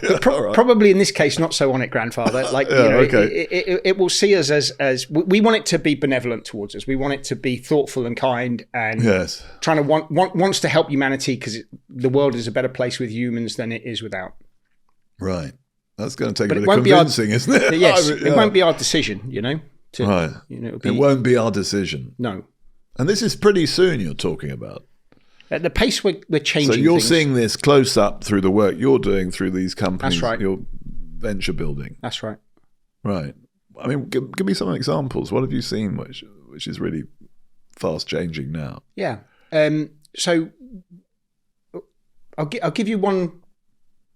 But probably in this case, not so on it, grandfather. Like, it will see us as we want it to be benevolent towards us. We want it to be thoughtful and kind, and trying to wants to help humanity, because the world is a better place with humans than it is without. Right. That's going to take a bit of convincing, isn't it? Yes, it won't be our decision, Right. It won't be our decision. No. And this is pretty soon you're talking about. At the pace we're changing. So you're seeing this close up through the work you're doing through these companies. That's right. Your venture building. That's right. Right. I mean, give me some examples. What have you seen which is really fast changing now? Yeah. So I'll give you one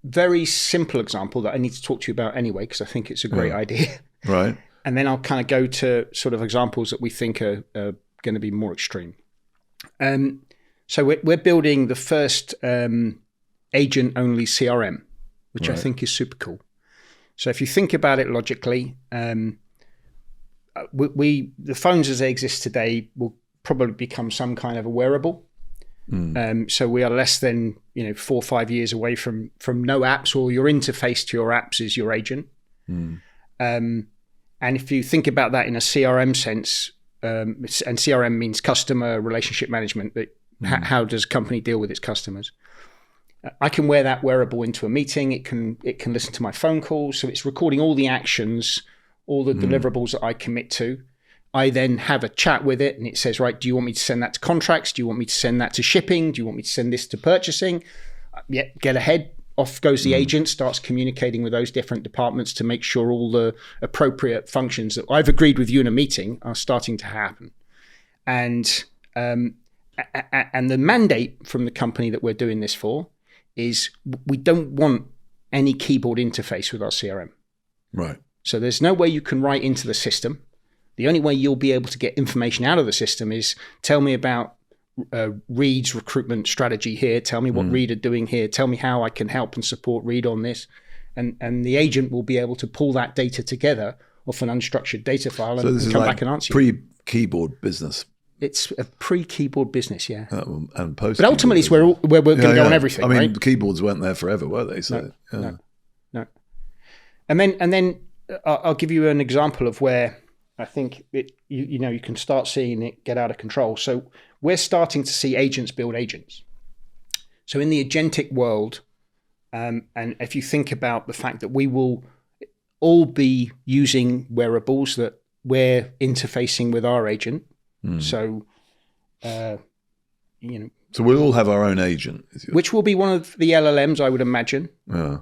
very simple example that I need to talk to you about anyway, because I think it's a great idea. Right. And then I'll kind of go to sort of examples that we think are going to be more extreme. So we're building the first agent-only CRM, which I think is super cool. So if you think about it logically, the phones as they exist today will probably become some kind of a wearable. So we are less than 4 or 5 years away from no apps, or your interface to your apps is your agent. And if you think about that in a CRM sense, and CRM means customer relationship management, that how does a company deal with its customers? I can wear that wearable into a meeting. It can listen to my phone calls. So it's recording all the actions, all the deliverables that I commit to. I then have a chat with it, and it says, right, do you want me to send that to contracts? Do you want me to send that to shipping? Do you want me to send this to purchasing? Yeah, get ahead. Off goes the agent, starts communicating with those different departments to make sure all the appropriate functions that I've agreed with you in a meeting are starting to happen. And the mandate from the company that we're doing this for is we don't want any keyboard interface with our CRM. Right. So there's no way you can write into the system. The only way you'll be able to get information out of the system is tell me about Reed's recruitment strategy here. Tell me what Reed are doing here. Tell me how I can help and support Reed on this. And the agent will be able to pull that data together off an unstructured data file and come back and answer you. Pre-keyboard business. It's a pre-keyboard business, yeah. And post. But ultimately, it's where we're going to go on everything. I mean, right? the keyboards weren't there forever, were they? So, no. And then I'll give you an example of where I think you can start seeing it get out of control. So we're starting to see agents build agents. So in the agentic world, and if you think about the fact that we will all be using wearables that we're interfacing with our agent. So, So we'll all have our own agent. Which will be one of the LLMs, I would imagine. Yeah.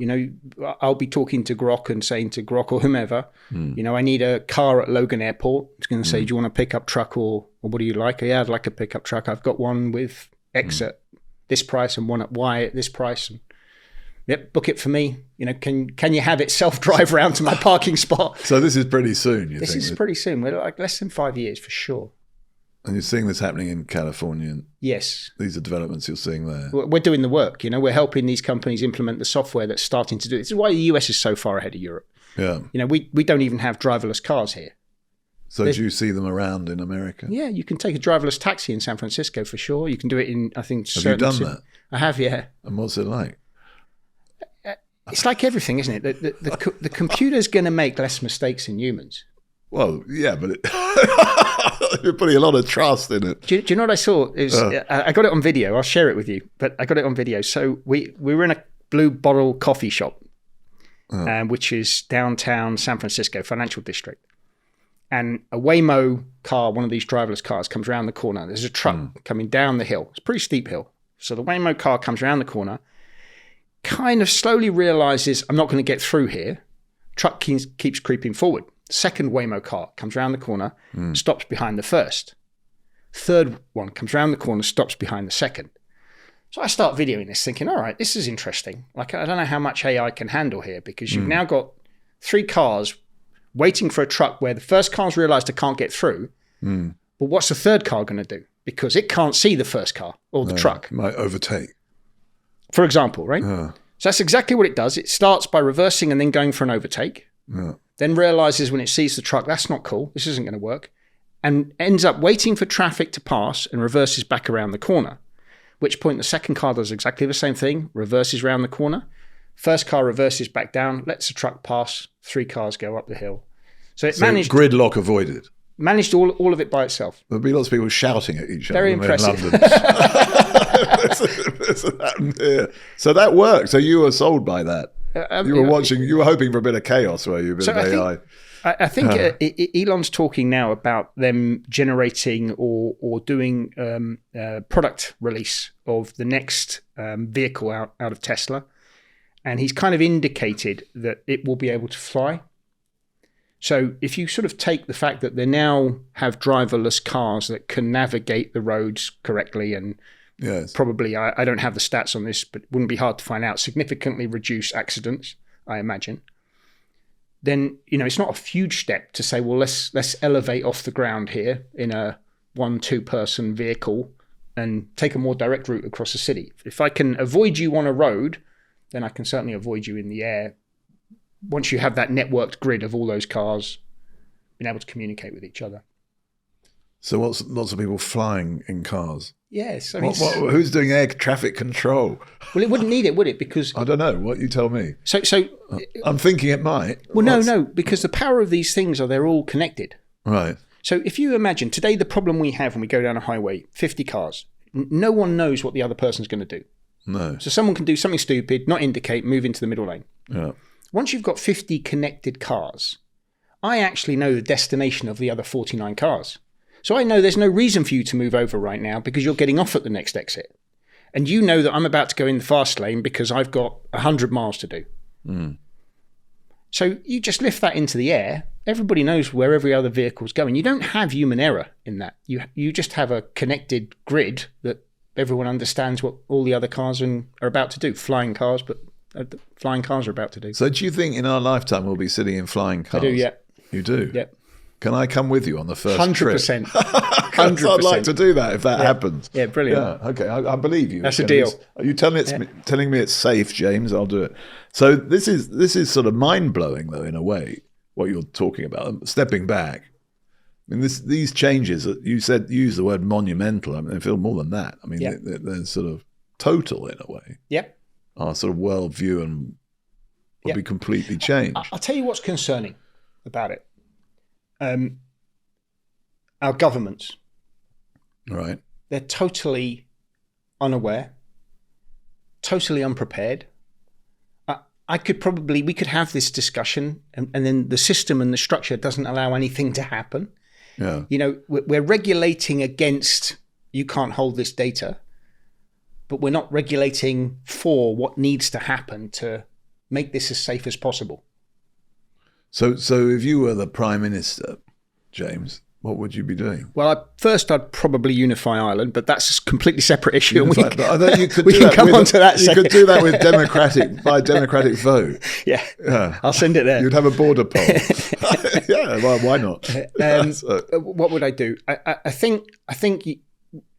I'll be talking to Grok and saying to Grok or whomever, I need a car at Logan Airport. It's going to say, do you want a pickup truck or what do you like? Yeah, I'd like a pickup truck. I've got one with X at this price and one at Y at this price. And, yep, book it for me. Can you have it self-drive around to my parking spot? So this is pretty soon, This is pretty soon. We're like less than 5 years for sure. And you're seeing this happening in California. Yes. These are developments you're seeing there. We're doing the work. We're helping these companies implement the software that's starting to do it. This is why the US is so far ahead of Europe. Yeah. We don't even have driverless cars here. So do you see them around in America? Yeah, you can take a driverless taxi in San Francisco for sure. You can do it in, I think... Have you done that? I have, yeah. And what's it like? It's like everything, isn't it? The computer's going to make less mistakes than humans. Well, yeah, but you're putting a lot of trust in it. Do you know what I saw? I got it on video. I'll share it with you. But I got it on video. So we were in a Blue Bottle coffee shop, which is downtown San Francisco, financial district. And a Waymo car, one of these driverless cars, comes around the corner. There's a truck coming down the hill. It's a pretty steep hill. So the Waymo car comes around the corner, kind of slowly realizes, I'm not going to get through here. Truck keeps creeping forward. Second Waymo car comes around the corner, stops behind the first. Third one comes around the corner, stops behind the second. So I start videoing this thinking, all right, this is interesting. Like, I don't know how much AI can handle here, because you've now got 3 cars waiting for a truck where the first car's realized it can't get through. But what's the third car going to do? Because it can't see the first car or the truck. It might overtake. For example, right? So that's exactly what it does. It starts by reversing and then going for an overtake. Then realizes when it sees the truck, that's not cool. This isn't going to work. And ends up waiting for traffic to pass and reverses back around the corner. At which point the second car does exactly the same thing, reverses around the corner. First car reverses back down, lets the truck pass. 3 cars go up the hill. So managed gridlock avoided. Managed all of it by itself. There'll be lots of people shouting at each other. Very impressive. In London. So that worked. So you were sold by that. You were watching. You were hoping for a bit of chaos, were you? A bit of AI. I think Elon's talking now about them generating or doing product release of the next vehicle out of Tesla, and he's kind of indicated that it will be able to fly. So if you sort of take the fact that they now have driverless cars that can navigate the roads correctly and probably, I don't have the stats on this, but it wouldn't be hard to find out, significantly reduce accidents, I imagine, then, it's not a huge step to say, well, let's elevate off the ground here in a 1-2 person vehicle and take a more direct route across the city. If I can avoid you on a road, then I can certainly avoid you in the air. Once you have that networked grid of all those cars being able to communicate with each other. So lots of people flying in cars? Yes. I mean, who's doing air traffic control? Well, it wouldn't need it, would it? Because I don't know. What you tell me. So I'm thinking it might. Well, no, because the power of these things they're all connected. Right. So if you imagine today the problem we have when we go down a highway, 50 cars, no one knows what the other person's going to do. No. So someone can do something stupid, not indicate, move into the middle lane. Yeah. Once you've got 50 connected cars, I actually know the destination of the other 49 cars. So I know there's no reason for you to move over right now because you're getting off at the next exit. And you know that I'm about to go in the fast lane because I've got 100 miles to do. So you just lift that into the air. Everybody knows where every other vehicle's going. You don't have human error in that. You just have a connected grid that everyone understands what all the other cars are about to do. Flying cars, but flying cars are about to do. So do you think in our lifetime we'll be sitting in flying cars? I do, yeah. You do? Yep. Can I come with you on the first 100%. trip? 100%. I'd like to do that if that happens. Yeah, brilliant. Yeah, okay, I believe you. That's a deal. Are you telling me it's safe, James? I'll do it. So this is sort of mind-blowing, though, in a way, what you're talking about. Stepping back, I mean, these changes, you use the word monumental. I mean, they feel more than that. I mean, they're sort of total in a way. Yep. Our sort of worldview will be completely changed. I'll tell you what's concerning about it. Our governments, right? They're totally unaware, totally unprepared. We could have this discussion and then the system and the structure doesn't allow anything to happen. Yeah. We're regulating against, you can't hold this data, but we're not regulating for what needs to happen to make this as safe as possible. So if you were the Prime Minister, James, what would you be doing? Well, I'd probably unify Ireland, but that's a completely separate issue. I thought you could we can come on to that. You could do that with democratic vote. Yeah, I'll send it there. You'd have a border poll. Yeah, well, why not? What would I do? I think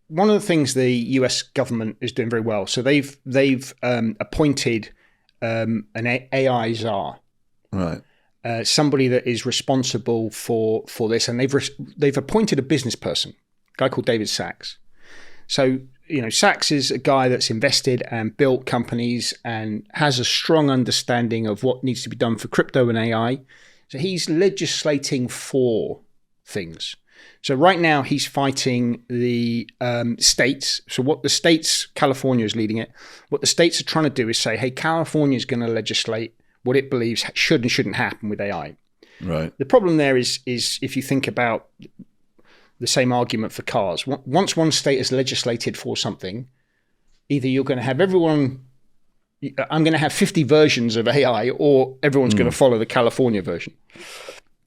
one of the things the US government is doing very well. So they've appointed an AI czar. Right. Somebody that is responsible for this, and they've appointed a business person, a guy called David Sachs. So Sachs is a guy that's invested and built companies and has a strong understanding of what needs to be done for crypto and AI. So he's legislating for things. So right now he's fighting the states. So what the states, California is leading it. What the states are trying to do is say, hey, California is going to legislate what it believes should and shouldn't happen with AI. Right. The problem there is if you think about the same argument for cars, once one state has legislated for something, either you're going to have I'm going to have 50 versions of AI, or everyone's going to follow the California version.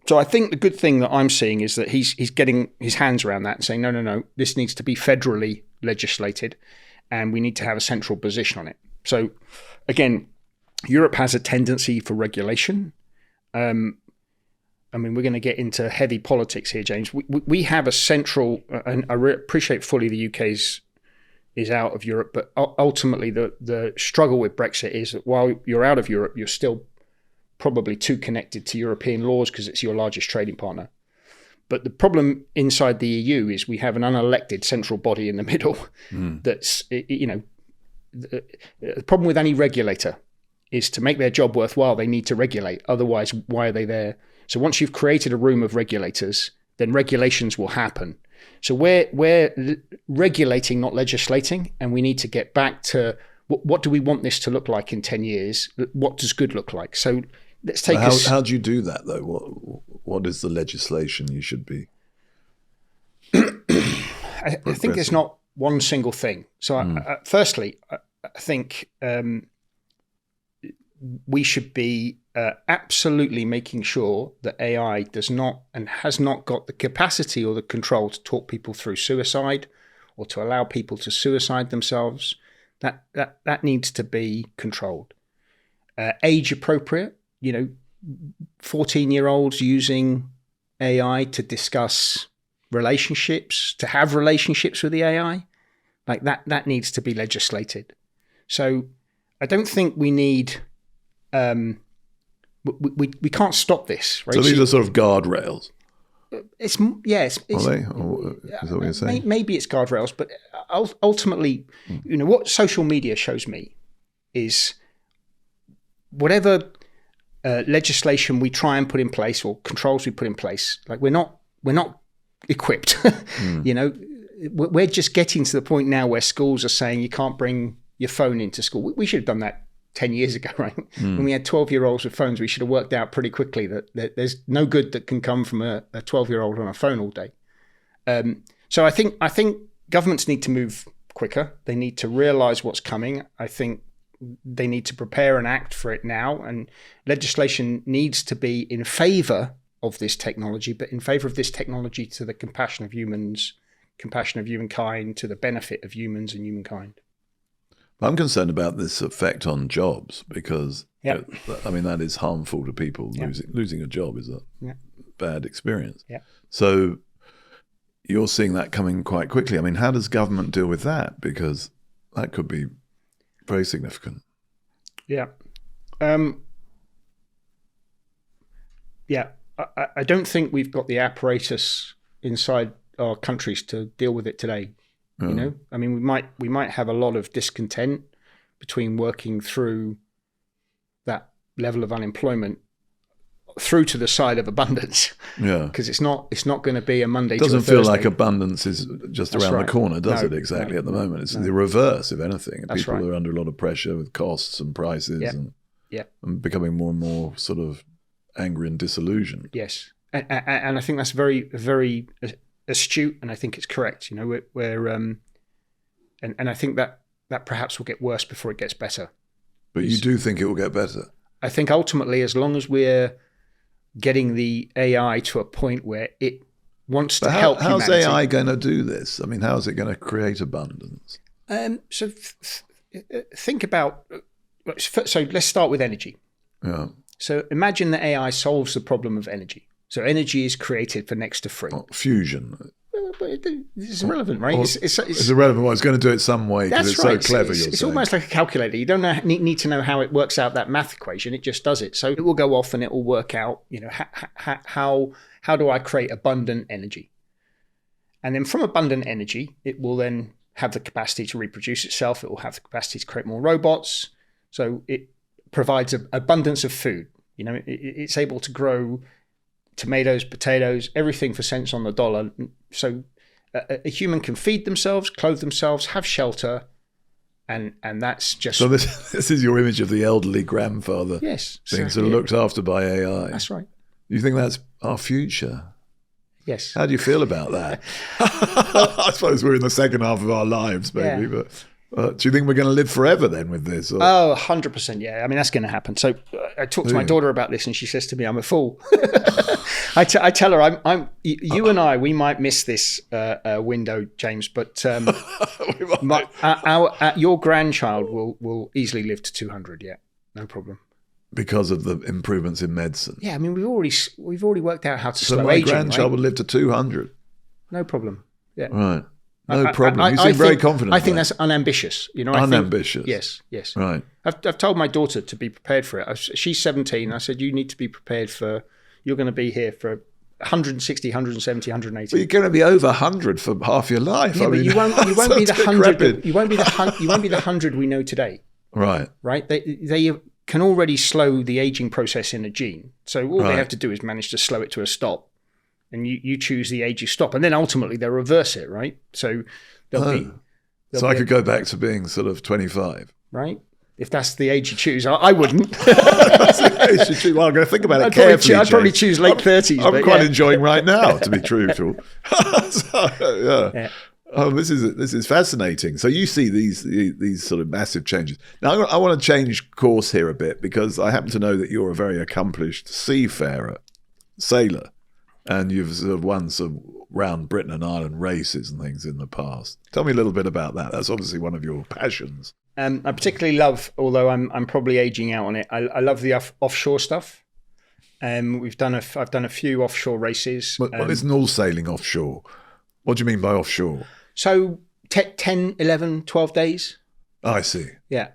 So I think the good thing that I'm seeing is that he's getting his hands around that and saying, no, this needs to be federally legislated and we need to have a central position on it. So again, Europe has a tendency for regulation. I mean, we're going to get into heavy politics here, James. We have a central, and I appreciate fully the UK's is out of Europe, but ultimately the struggle with Brexit is that while you're out of Europe, you're still probably too connected to European laws because it's your largest trading partner. But the problem inside the EU is we have an unelected central body in the middle. That's, the problem with any regulator is to make their job worthwhile, they need to regulate. Otherwise, why are they there? So once you've created a room of regulators, then regulations will happen. So we're regulating, not legislating, and we need to get back to what do we want this to look like in 10 years? What does good look like? So let's take how do you do that, though? What is the legislation you should be? I think there's not one single thing. So firstly, I think we should be absolutely making sure that AI does not and has not got the capacity or the control to talk people through suicide or to allow people to suicide themselves. That needs to be controlled. Age appropriate, 14-year-olds using AI to discuss relationships, to have relationships with the AI, like that needs to be legislated. So I don't think we need... we can't stop this, right? So these are sort of guardrails. It's are they? Is that what you're saying? Maybe it's guardrails, but ultimately, what social media shows me is whatever legislation we try and put in place or controls we put in place, like we're not equipped. We're just getting to the point now where schools are saying you can't bring your phone into school. We should have done that 10 years ago, right? When we had 12-year-olds with phones, we should have worked out pretty quickly that there's no good that can come from a 12-year-old on a phone all day. So I think governments need to move quicker. They need to realize what's coming. I think they need to prepare and act for it now. And legislation needs to be in favor of this technology, but in favor of this technology to the compassion of humans, compassion of humankind, to the benefit of humans and humankind. I'm concerned about this effect on jobs because, that is harmful to people. Losing a job is a bad experience. Yeah. So you're seeing that coming quite quickly. I mean, how does government deal with that? Because that could be very significant. Yeah. I don't think we've got the apparatus inside our countries to deal with it today. I mean, we might have a lot of discontent between working through that level of unemployment through to the side of abundance. Yeah, because it's not going to be a Monday. It doesn't to a feel like abundance is just around the corner, does it? Exactly at the moment, it's the reverse, if anything. People are under a lot of pressure with costs and prices, and becoming more and more sort of angry and disillusioned. Yes, and I think that's very, very astute, and I think it's correct. We're and I think that perhaps will get worse before it gets better. But you do think it will get better? I think ultimately, as long as we're getting the AI to a point where it wants to help humanity. How's AI going to do this? I mean, how is it going to create abundance? So think about. So let's start with energy. Yeah. So imagine that AI solves the problem of energy. So energy is created for next to free. Fusion. It's irrelevant, right? It's irrelevant. Well, it's going to do it some way because it's so clever. It's almost like a calculator. You don't need to know how it works out that math equation. It just does it. So it will go off and it will work out. How do I create abundant energy? And then from abundant energy, it will then have the capacity to reproduce itself. It will have the capacity to create more robots. So it provides an abundance of food. It's able to grow tomatoes, potatoes, everything for cents on the dollar. So a human can feed themselves, clothe themselves, have shelter, and that's just... So this is your image of the elderly grandfather. Yes. Being sort of looked after by AI. That's right. You think that's our future? Yes. How do you feel about that? I suppose we're in the second half of our lives, maybe, but... do you think we're going to live forever then with this? Or? Oh, 100%, yeah. I mean, that's going to happen. So I talked to my daughter about this and she says to me, I'm a fool. I tell her, you and I, we might miss this window, James, but your grandchild will easily live to 200, yeah. No problem. because of the improvements in medicine. Yeah, I mean, we've already worked out how to So slow my aging. grandchild Right? would live to 200. No problem. Yeah. Right. No problem. You seem very confident. I think that's unambitious. Unambitious. Yes. Right. I've told my daughter to be prepared for it. She's 17. I said, you need to be prepared you're going to be here for 160, 170, 180. But you're going to be over 100 for half your life. Yeah, but you won't be the 100. You won't be the 100 we know today. Right. Right. They can already slow the aging process in a gene. So all they have to do is manage to slow it to a stop. And you choose the age you stop, and then ultimately they'll reverse it, right? So So I could go back to being sort of 25, right? If that's the age you choose, I wouldn't. Well, I'm going to think about it carefully. I'd probably choose late 30s. I'm quite enjoying right now, to be truthful. Yeah. Oh, this is fascinating. So you see these sort of massive changes. Now I want to change course here a bit, because I happen to know that you're a very accomplished seafarer, sailor. And you've sort of won some round Britain and Ireland races and things in the past. Tell me a little bit about that. That's obviously one of your passions. I particularly love, although I'm probably aging out on it, I love the offshore stuff. I've done a few offshore races. What isn't all sailing offshore? What do you mean by offshore? So 10, 11, 12 days. Oh, I see. Yeah.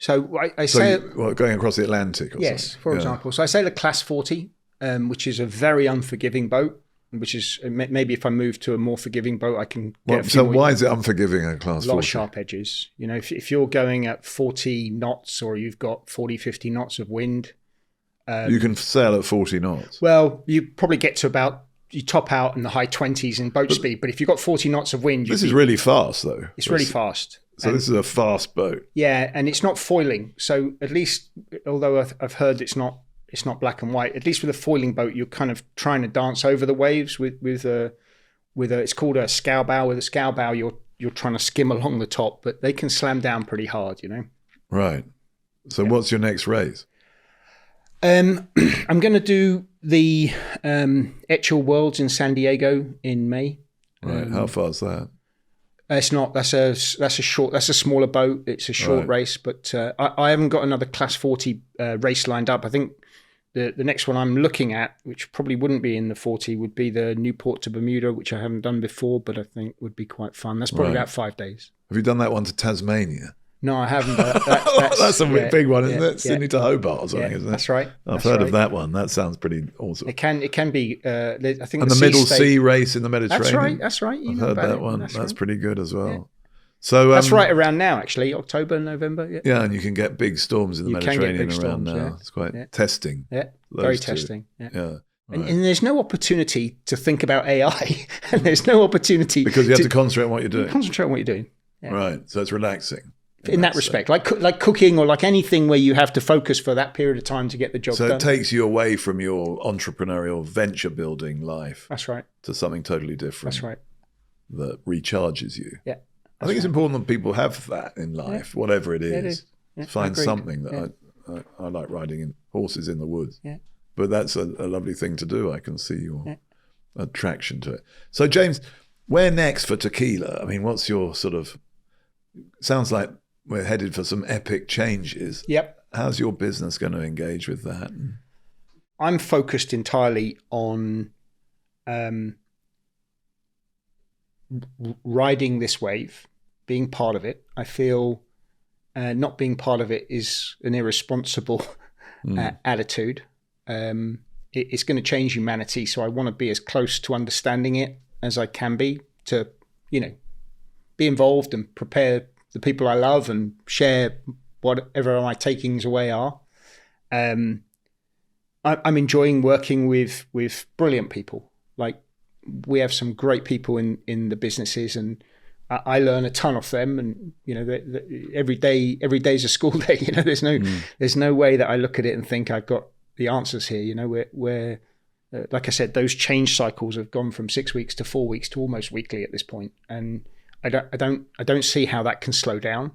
So I sail... going across the Atlantic or yes, something? For example. So I sail a class 40. Which is a very unforgiving boat, which is maybe if I move to a more forgiving boat, I can get So why is it unforgiving in class 40? A lot of sharp edges. If you're going at 40 knots or you've got 40, 50 knots of wind. You can sail at 40 knots. Well, you probably get to you top out in the high 20s in boat speed. But if you've got 40 knots of wind... This is really fast, though. It's really fast. So this is a fast boat. Yeah, and it's not foiling. So at least, although I've heard it's not black and white. At least with a foiling boat, you're kind of trying to dance over the waves with a it's called a scow bow. With a scow bow, you're trying to skim along the top, but they can slam down pretty hard, Right. So what's your next race? I'm going to do the Etchell Worlds in San Diego in May. Right. How far is that? It's not. That's a smaller boat. It's a short race, but I haven't got another class 40 race lined up. I think the next one I'm looking at, which probably wouldn't be in the 40, would be the Newport to Bermuda, which I haven't done before, but I think would be quite fun. That's probably about 5 days. Have you done that one to Tasmania? No, I haven't. That's a big one, isn't it? Sydney to Hobart or something, isn't it? That's right. I've heard of that one. That sounds pretty awesome. It can be. I think. And the Middle Sea race in the Mediterranean. That's right. I've heard that one. That's pretty good as well. Yeah. So that's right around now, actually, October, November. Yeah, and you can get big storms in the Mediterranean around now. Yeah. It's quite testing. Yeah, very testing. Yeah. Right. And there's no opportunity to think about AI, and there's no opportunity because you have to concentrate on what you're doing. Concentrate on what you're doing. Yeah. Right. So it's relaxing. In that respect, like cooking or like anything where you have to focus for that period of time to get the job done. So it takes you away from your entrepreneurial venture building life. That's right. To something totally different. That's right. That recharges you. Yeah. I think it's important that people have that in life, whatever it is. Yeah, it is. Yeah, find something that I like riding horses in the woods. Yeah. But that's a lovely thing to do. I can see your attraction to it. So James, where next for Tquila? I mean, what's your sort of, sounds like we're headed for some epic changes. Yep. How's your business going to engage with that? I'm focused entirely on riding this wave, being part of it. I feel not being part of it is an irresponsible attitude. It's going to change humanity, so I want to be as close to understanding it as I can be to, be involved and prepare the people I love and share whatever my takings away are. I'm enjoying working with brilliant people. Like, we have some great people in the businesses, and I learn a ton off them. And every day's a school day. There's no way that I look at it and think I've got the answers here. Where like I said, those change cycles have gone from 6 weeks to 4 weeks to almost weekly at this point, and I don't see how that can slow down.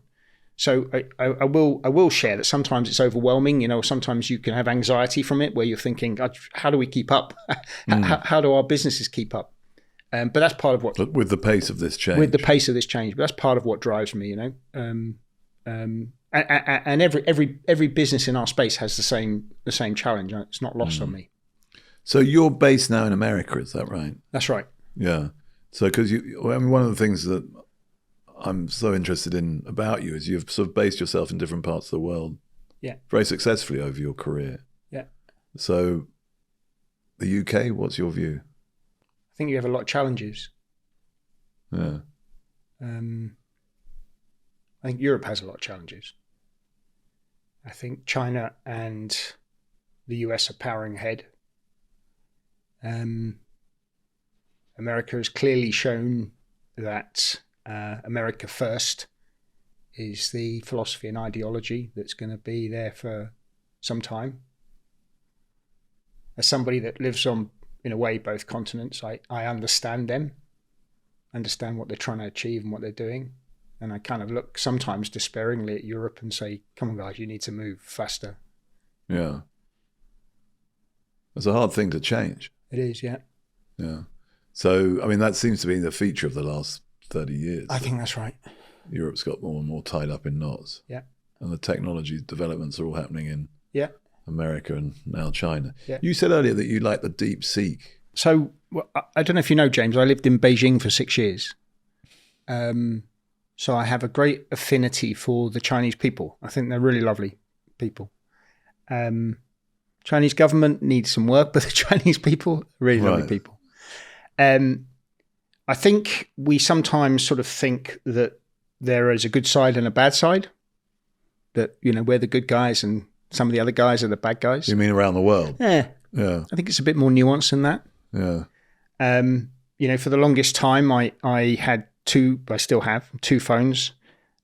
So I will share that sometimes it's overwhelming. Sometimes you can have anxiety from it, where you're thinking, how do we keep up? How do our businesses keep up? But that's part of what, with the pace of this change. But that's part of what drives me. And every business in our space has the same challenge. It's not lost on me. So you're based now in America, is that right? That's right. Yeah. So because one of the things that I'm so interested in about you is you've sort of based yourself in different parts of the world. Yeah. Very successfully over your career. Yeah. So the UK, what's your view? I think you have a lot of challenges. Yeah. I think Europe has a lot of challenges. I think China and the US are powering ahead. America has clearly shown that America first is the philosophy and ideology that's going to be there for some time. As somebody that lives on, in a way, both continents, I understand them, understand what they're trying to achieve and what they're doing. And I kind of look sometimes despairingly at Europe and say, come on, guys, you need to move faster. Yeah. It's a hard thing to change. It is, yeah. Yeah. So, I mean, that seems to be the feature of the last 30 years. I think that's right. Europe's got more and more tied up in knots. Yeah. And the technology developments are all happening in America and now China. Yeah. You said earlier that you like the deep seek. So, I don't know if you know, James, I lived in Beijing for 6 years. So I have a great affinity for the Chinese people. I think they're really lovely people. Chinese government needs some work, but the Chinese people are really lovely people. I think we sometimes sort of think that there is a good side and a bad side, that, you know, we're the good guys and some of the other guys are the bad guys. You mean around the world? Yeah. Yeah. I think it's a bit more nuanced than that. Yeah. You know, for the longest time, I had I still have two phones.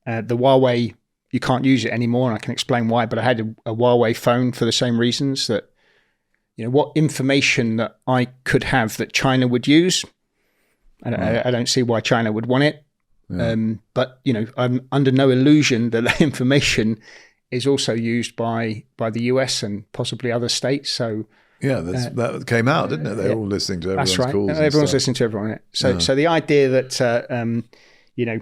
The Huawei, you can't use it anymore, and I can explain why, but I had a Huawei phone for the same reasons, that, you know, what information that I could have that China would use, I don't see why China would want it. Yeah. But, you know, I'm under no illusion that that information is also used by the US and possibly other states. So yeah, that came out, didn't it? They're all listening to everyone's that's right. calls. Everyone's listening to everyone. So the idea that you know,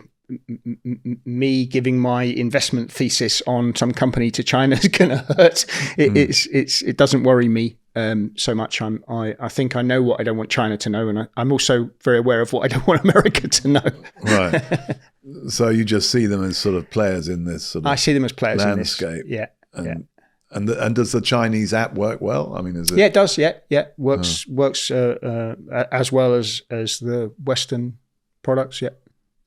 me giving my investment thesis on some company to China is going to hurt. It doesn't worry me so much. I think I know what I don't want China to know, and I'm also very aware of what I don't want America to know. Right. So you just see them as sort of players in this sort of I see them as players landscape. In this. Yeah. And does the Chinese app work well? I mean, is it? Yeah, it does. Yeah. Works as well as the Western products. Yeah.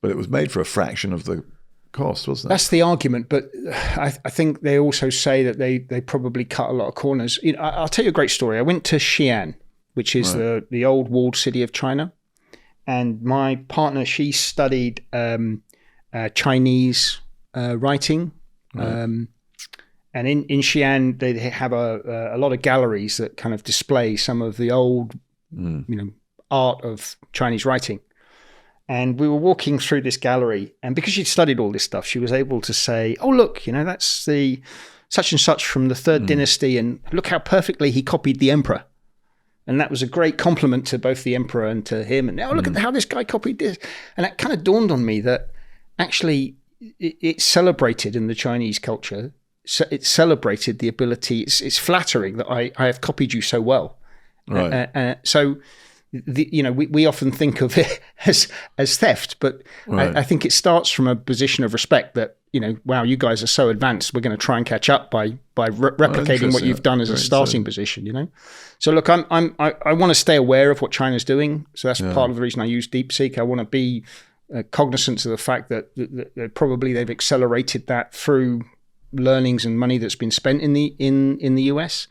But it was made for a fraction of the cost, wasn't it? That's the argument. But I think they also say that they probably cut a lot of corners. You know, I'll tell you a great story. I went to Xi'an, which is the old walled city of China. And my partner, she studied Chinese writing. Right. And in Xi'an, they have a lot of galleries that kind of display some of the old, you know, art of Chinese writing. And we were walking through this gallery, and because she'd studied all this stuff, she was able to say, "Oh, look, you know, that's the such and such from the third dynasty, and look how perfectly he copied the emperor." And that was a great compliment to both the emperor and to him. And, oh, look at how this guy copied this. And it kind of dawned on me that actually it's celebrated in the Chinese culture. So it celebrated the ability. It's flattering that I have copied you so well. Right. So, you know, we often think of it as theft, but I think it starts from a position of respect that, you know, wow, you guys are so advanced. We're going to try and catch up by replicating what you've done as a starting position. You know, so look, I want to stay aware of what China's doing. So that's part of the reason I use DeepSeek. I want to be cognizant of the fact that probably they've accelerated that through learnings and money that's been spent in the US.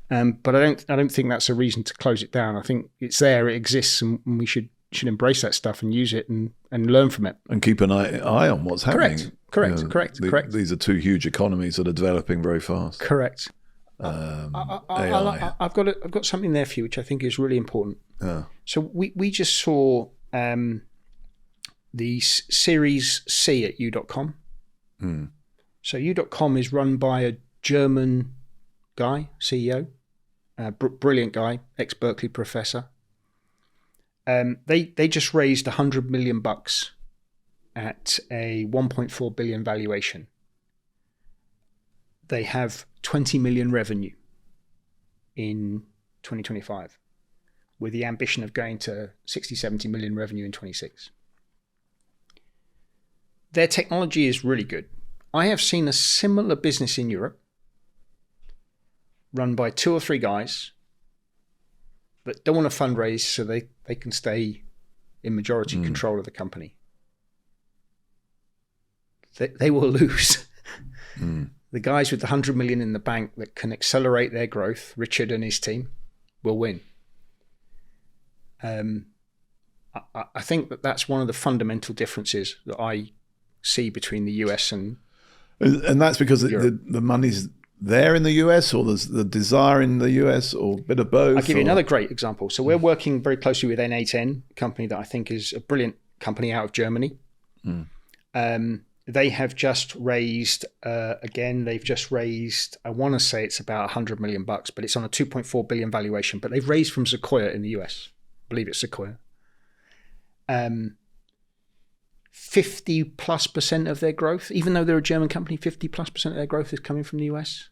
But I don't think that's a reason to close it down. I think it's there, it exists, and we should embrace that stuff and use it and learn from it. And keep an eye on what's happening. Correct. These are two huge economies that are developing very fast. Correct. AI. I've got something there for you, which I think is really important. Yeah. So we just saw the Series C at U.com. So U.com is run by a German guy, CEO, brilliant guy, ex-Berkeley professor. They just raised $100 million at a 1.4 billion valuation. they have 20 million revenue in 2025 with the ambition of going to 60, 70 million revenue in 26. Their technology is really good. I have seen a similar business in Europe run by 2 or 3 guys that don't want to fundraise so they can stay in majority control of the company. They will lose. The guys with the 100 million in the bank that can accelerate their growth, Richard and his team, will win. I think that's one of the fundamental differences that I see between the US and that's because the money's there in the US, or there's the desire in the US, or a bit of both. I'll give you another great example. So we're working very closely with N8N, a company that I think is a brilliant company out of Germany. They have just raised, they've just raised, I want to say it's about $100 million, but it's on a 2.4 billion valuation. But they've raised from Sequoia in the US. I believe it's Sequoia. 50+% of their growth, even though they're a German company, 50+% of their growth is coming from the US.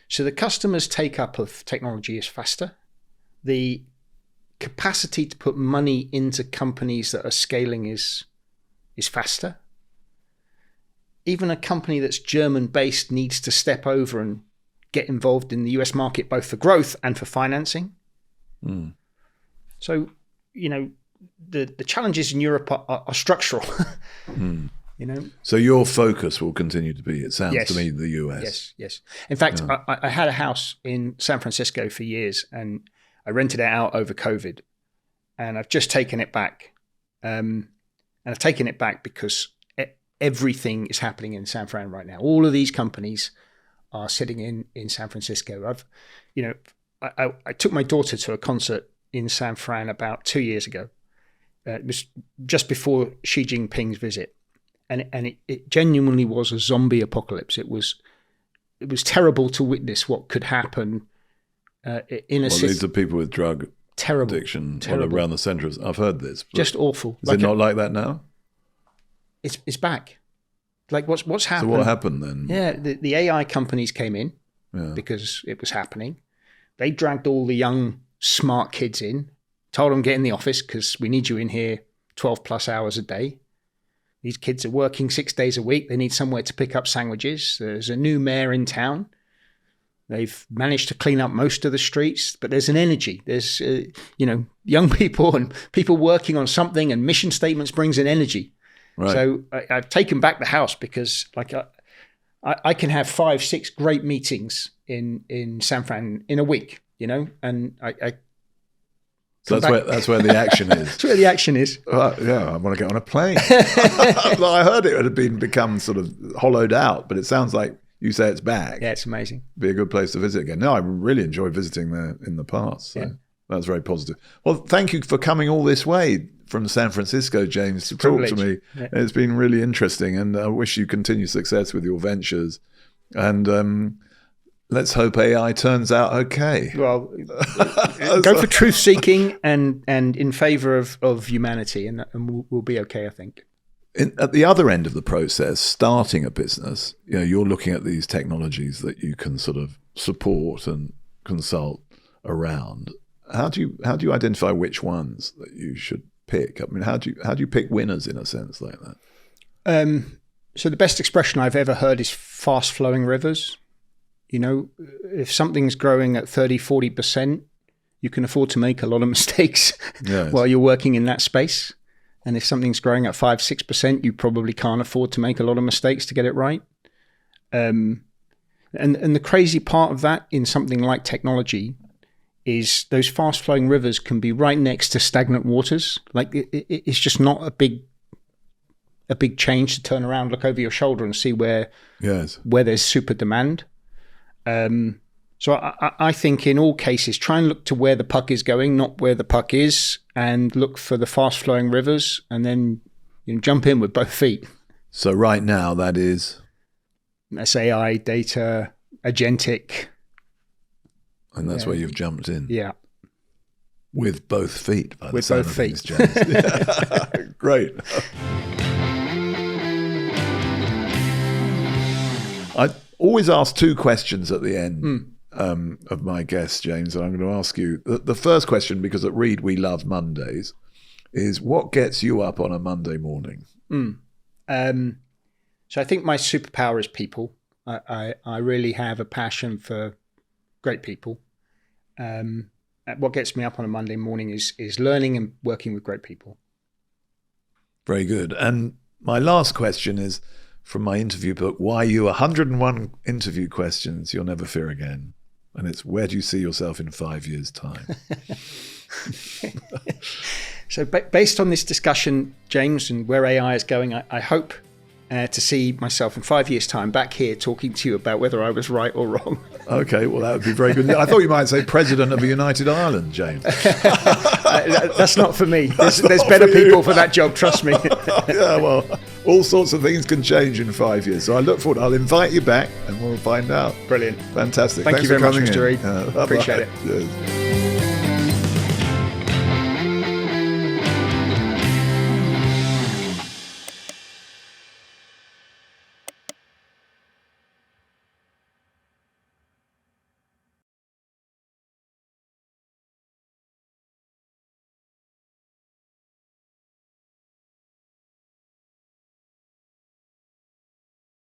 So the customers' take up of technology is faster. The capacity to put money into companies that are scaling is faster. Even a company that's German-based needs to step over and get involved in the US market, both for growth and for financing. So, the challenges in Europe are structural. So your focus will continue to be, it sounds to me, the US. Yes. In fact, I had a house in San Francisco for years, and I rented it out over COVID, and I've just taken it back. And I've taken it back because everything is happening in San Fran right now. All of these companies are sitting in San Francisco. I took my daughter to a concert in San Fran about 2 years ago. It was just before Xi Jinping's visit, and it genuinely was a zombie apocalypse. It was terrible to witness what could happen in a city. These are people with drug addiction all around the centre. I've heard this. Just awful. Is it not like that now? It's back. Like what's happened? So what happened then? Yeah, the AI companies came in because it was happening. They dragged all the young, smart kids in, told them get in the office because we need you in here 12 plus hours a day. These kids are working 6 days a week. They need somewhere to pick up sandwiches. There's a new mayor in town. They've managed to clean up most of the streets, but there's an energy. There's, young people and people working on something, and mission statements brings an energy. Right. So I've taken back the house because I can have 5-6 great meetings in San Fran in a week, and So that's where the action is. That's where the action is. I want to get on a plane. Well, I heard it had become sort of hollowed out, but it sounds like you say it's back. Yeah, it's amazing. Be a good place to visit again. No, I really enjoyed visiting there in the past. So that's very positive. Well, thank you for coming all this way from San Francisco, James, to talk to me. Yeah. It's been really interesting, and I wish you continued success with your ventures. And let's hope AI turns out okay. Well, go for truth seeking and in favor of humanity, and we'll be okay, I think. At the other end of the process, starting a business, you're looking at these technologies that you can sort of support and consult around. How do you identify which ones that you should pick? I mean, how do you pick winners in a sense like that? So the best expression I've ever heard is fast flowing rivers. If something's growing at 30-40%, you can afford to make a lot of mistakes while you're working in that space. And if something's growing at 5-6%, you probably can't afford to make a lot of mistakes to get it right. And the crazy part of that in something like technology is those fast flowing rivers can be right next to stagnant waters. Like it's just not a big change to turn around, look over your shoulder and see where there's super demand. So I think in all cases, try and look to where the puck is going, not where the puck is, and look for the fast-flowing rivers, and then jump in with both feet. So right now, that's AI, data, agentic. And that's where you've jumped in. Yeah. With both feet. With both feet. Great. always ask two questions at the end of my guests, James, and I'm going to ask you. The first question, because at Reed we love Mondays, is what gets you up on a Monday morning? So I think my superpower is people. I really have a passion for great people. What gets me up on a Monday morning is learning and working with great people. Very good. And my last question is from my interview book, Why You? 101 interview questions you'll never fear again. And it's, where do you see yourself in 5 years' time? So based on this discussion, James, and where AI is going, I hope to see myself in 5 years' time back here talking to you about whether I was right or wrong. Okay, well, that would be very good. I thought you might say President of the United Ireland, James. That's not for me. There's better people for that job, trust me. Yeah, well, all sorts of things can change in 5 years. So I look forward. I'll invite you back and we'll find out. Brilliant. Fantastic. Thank Thanks you very for much, coming Mr. in. Reed. Appreciate it. Cheers.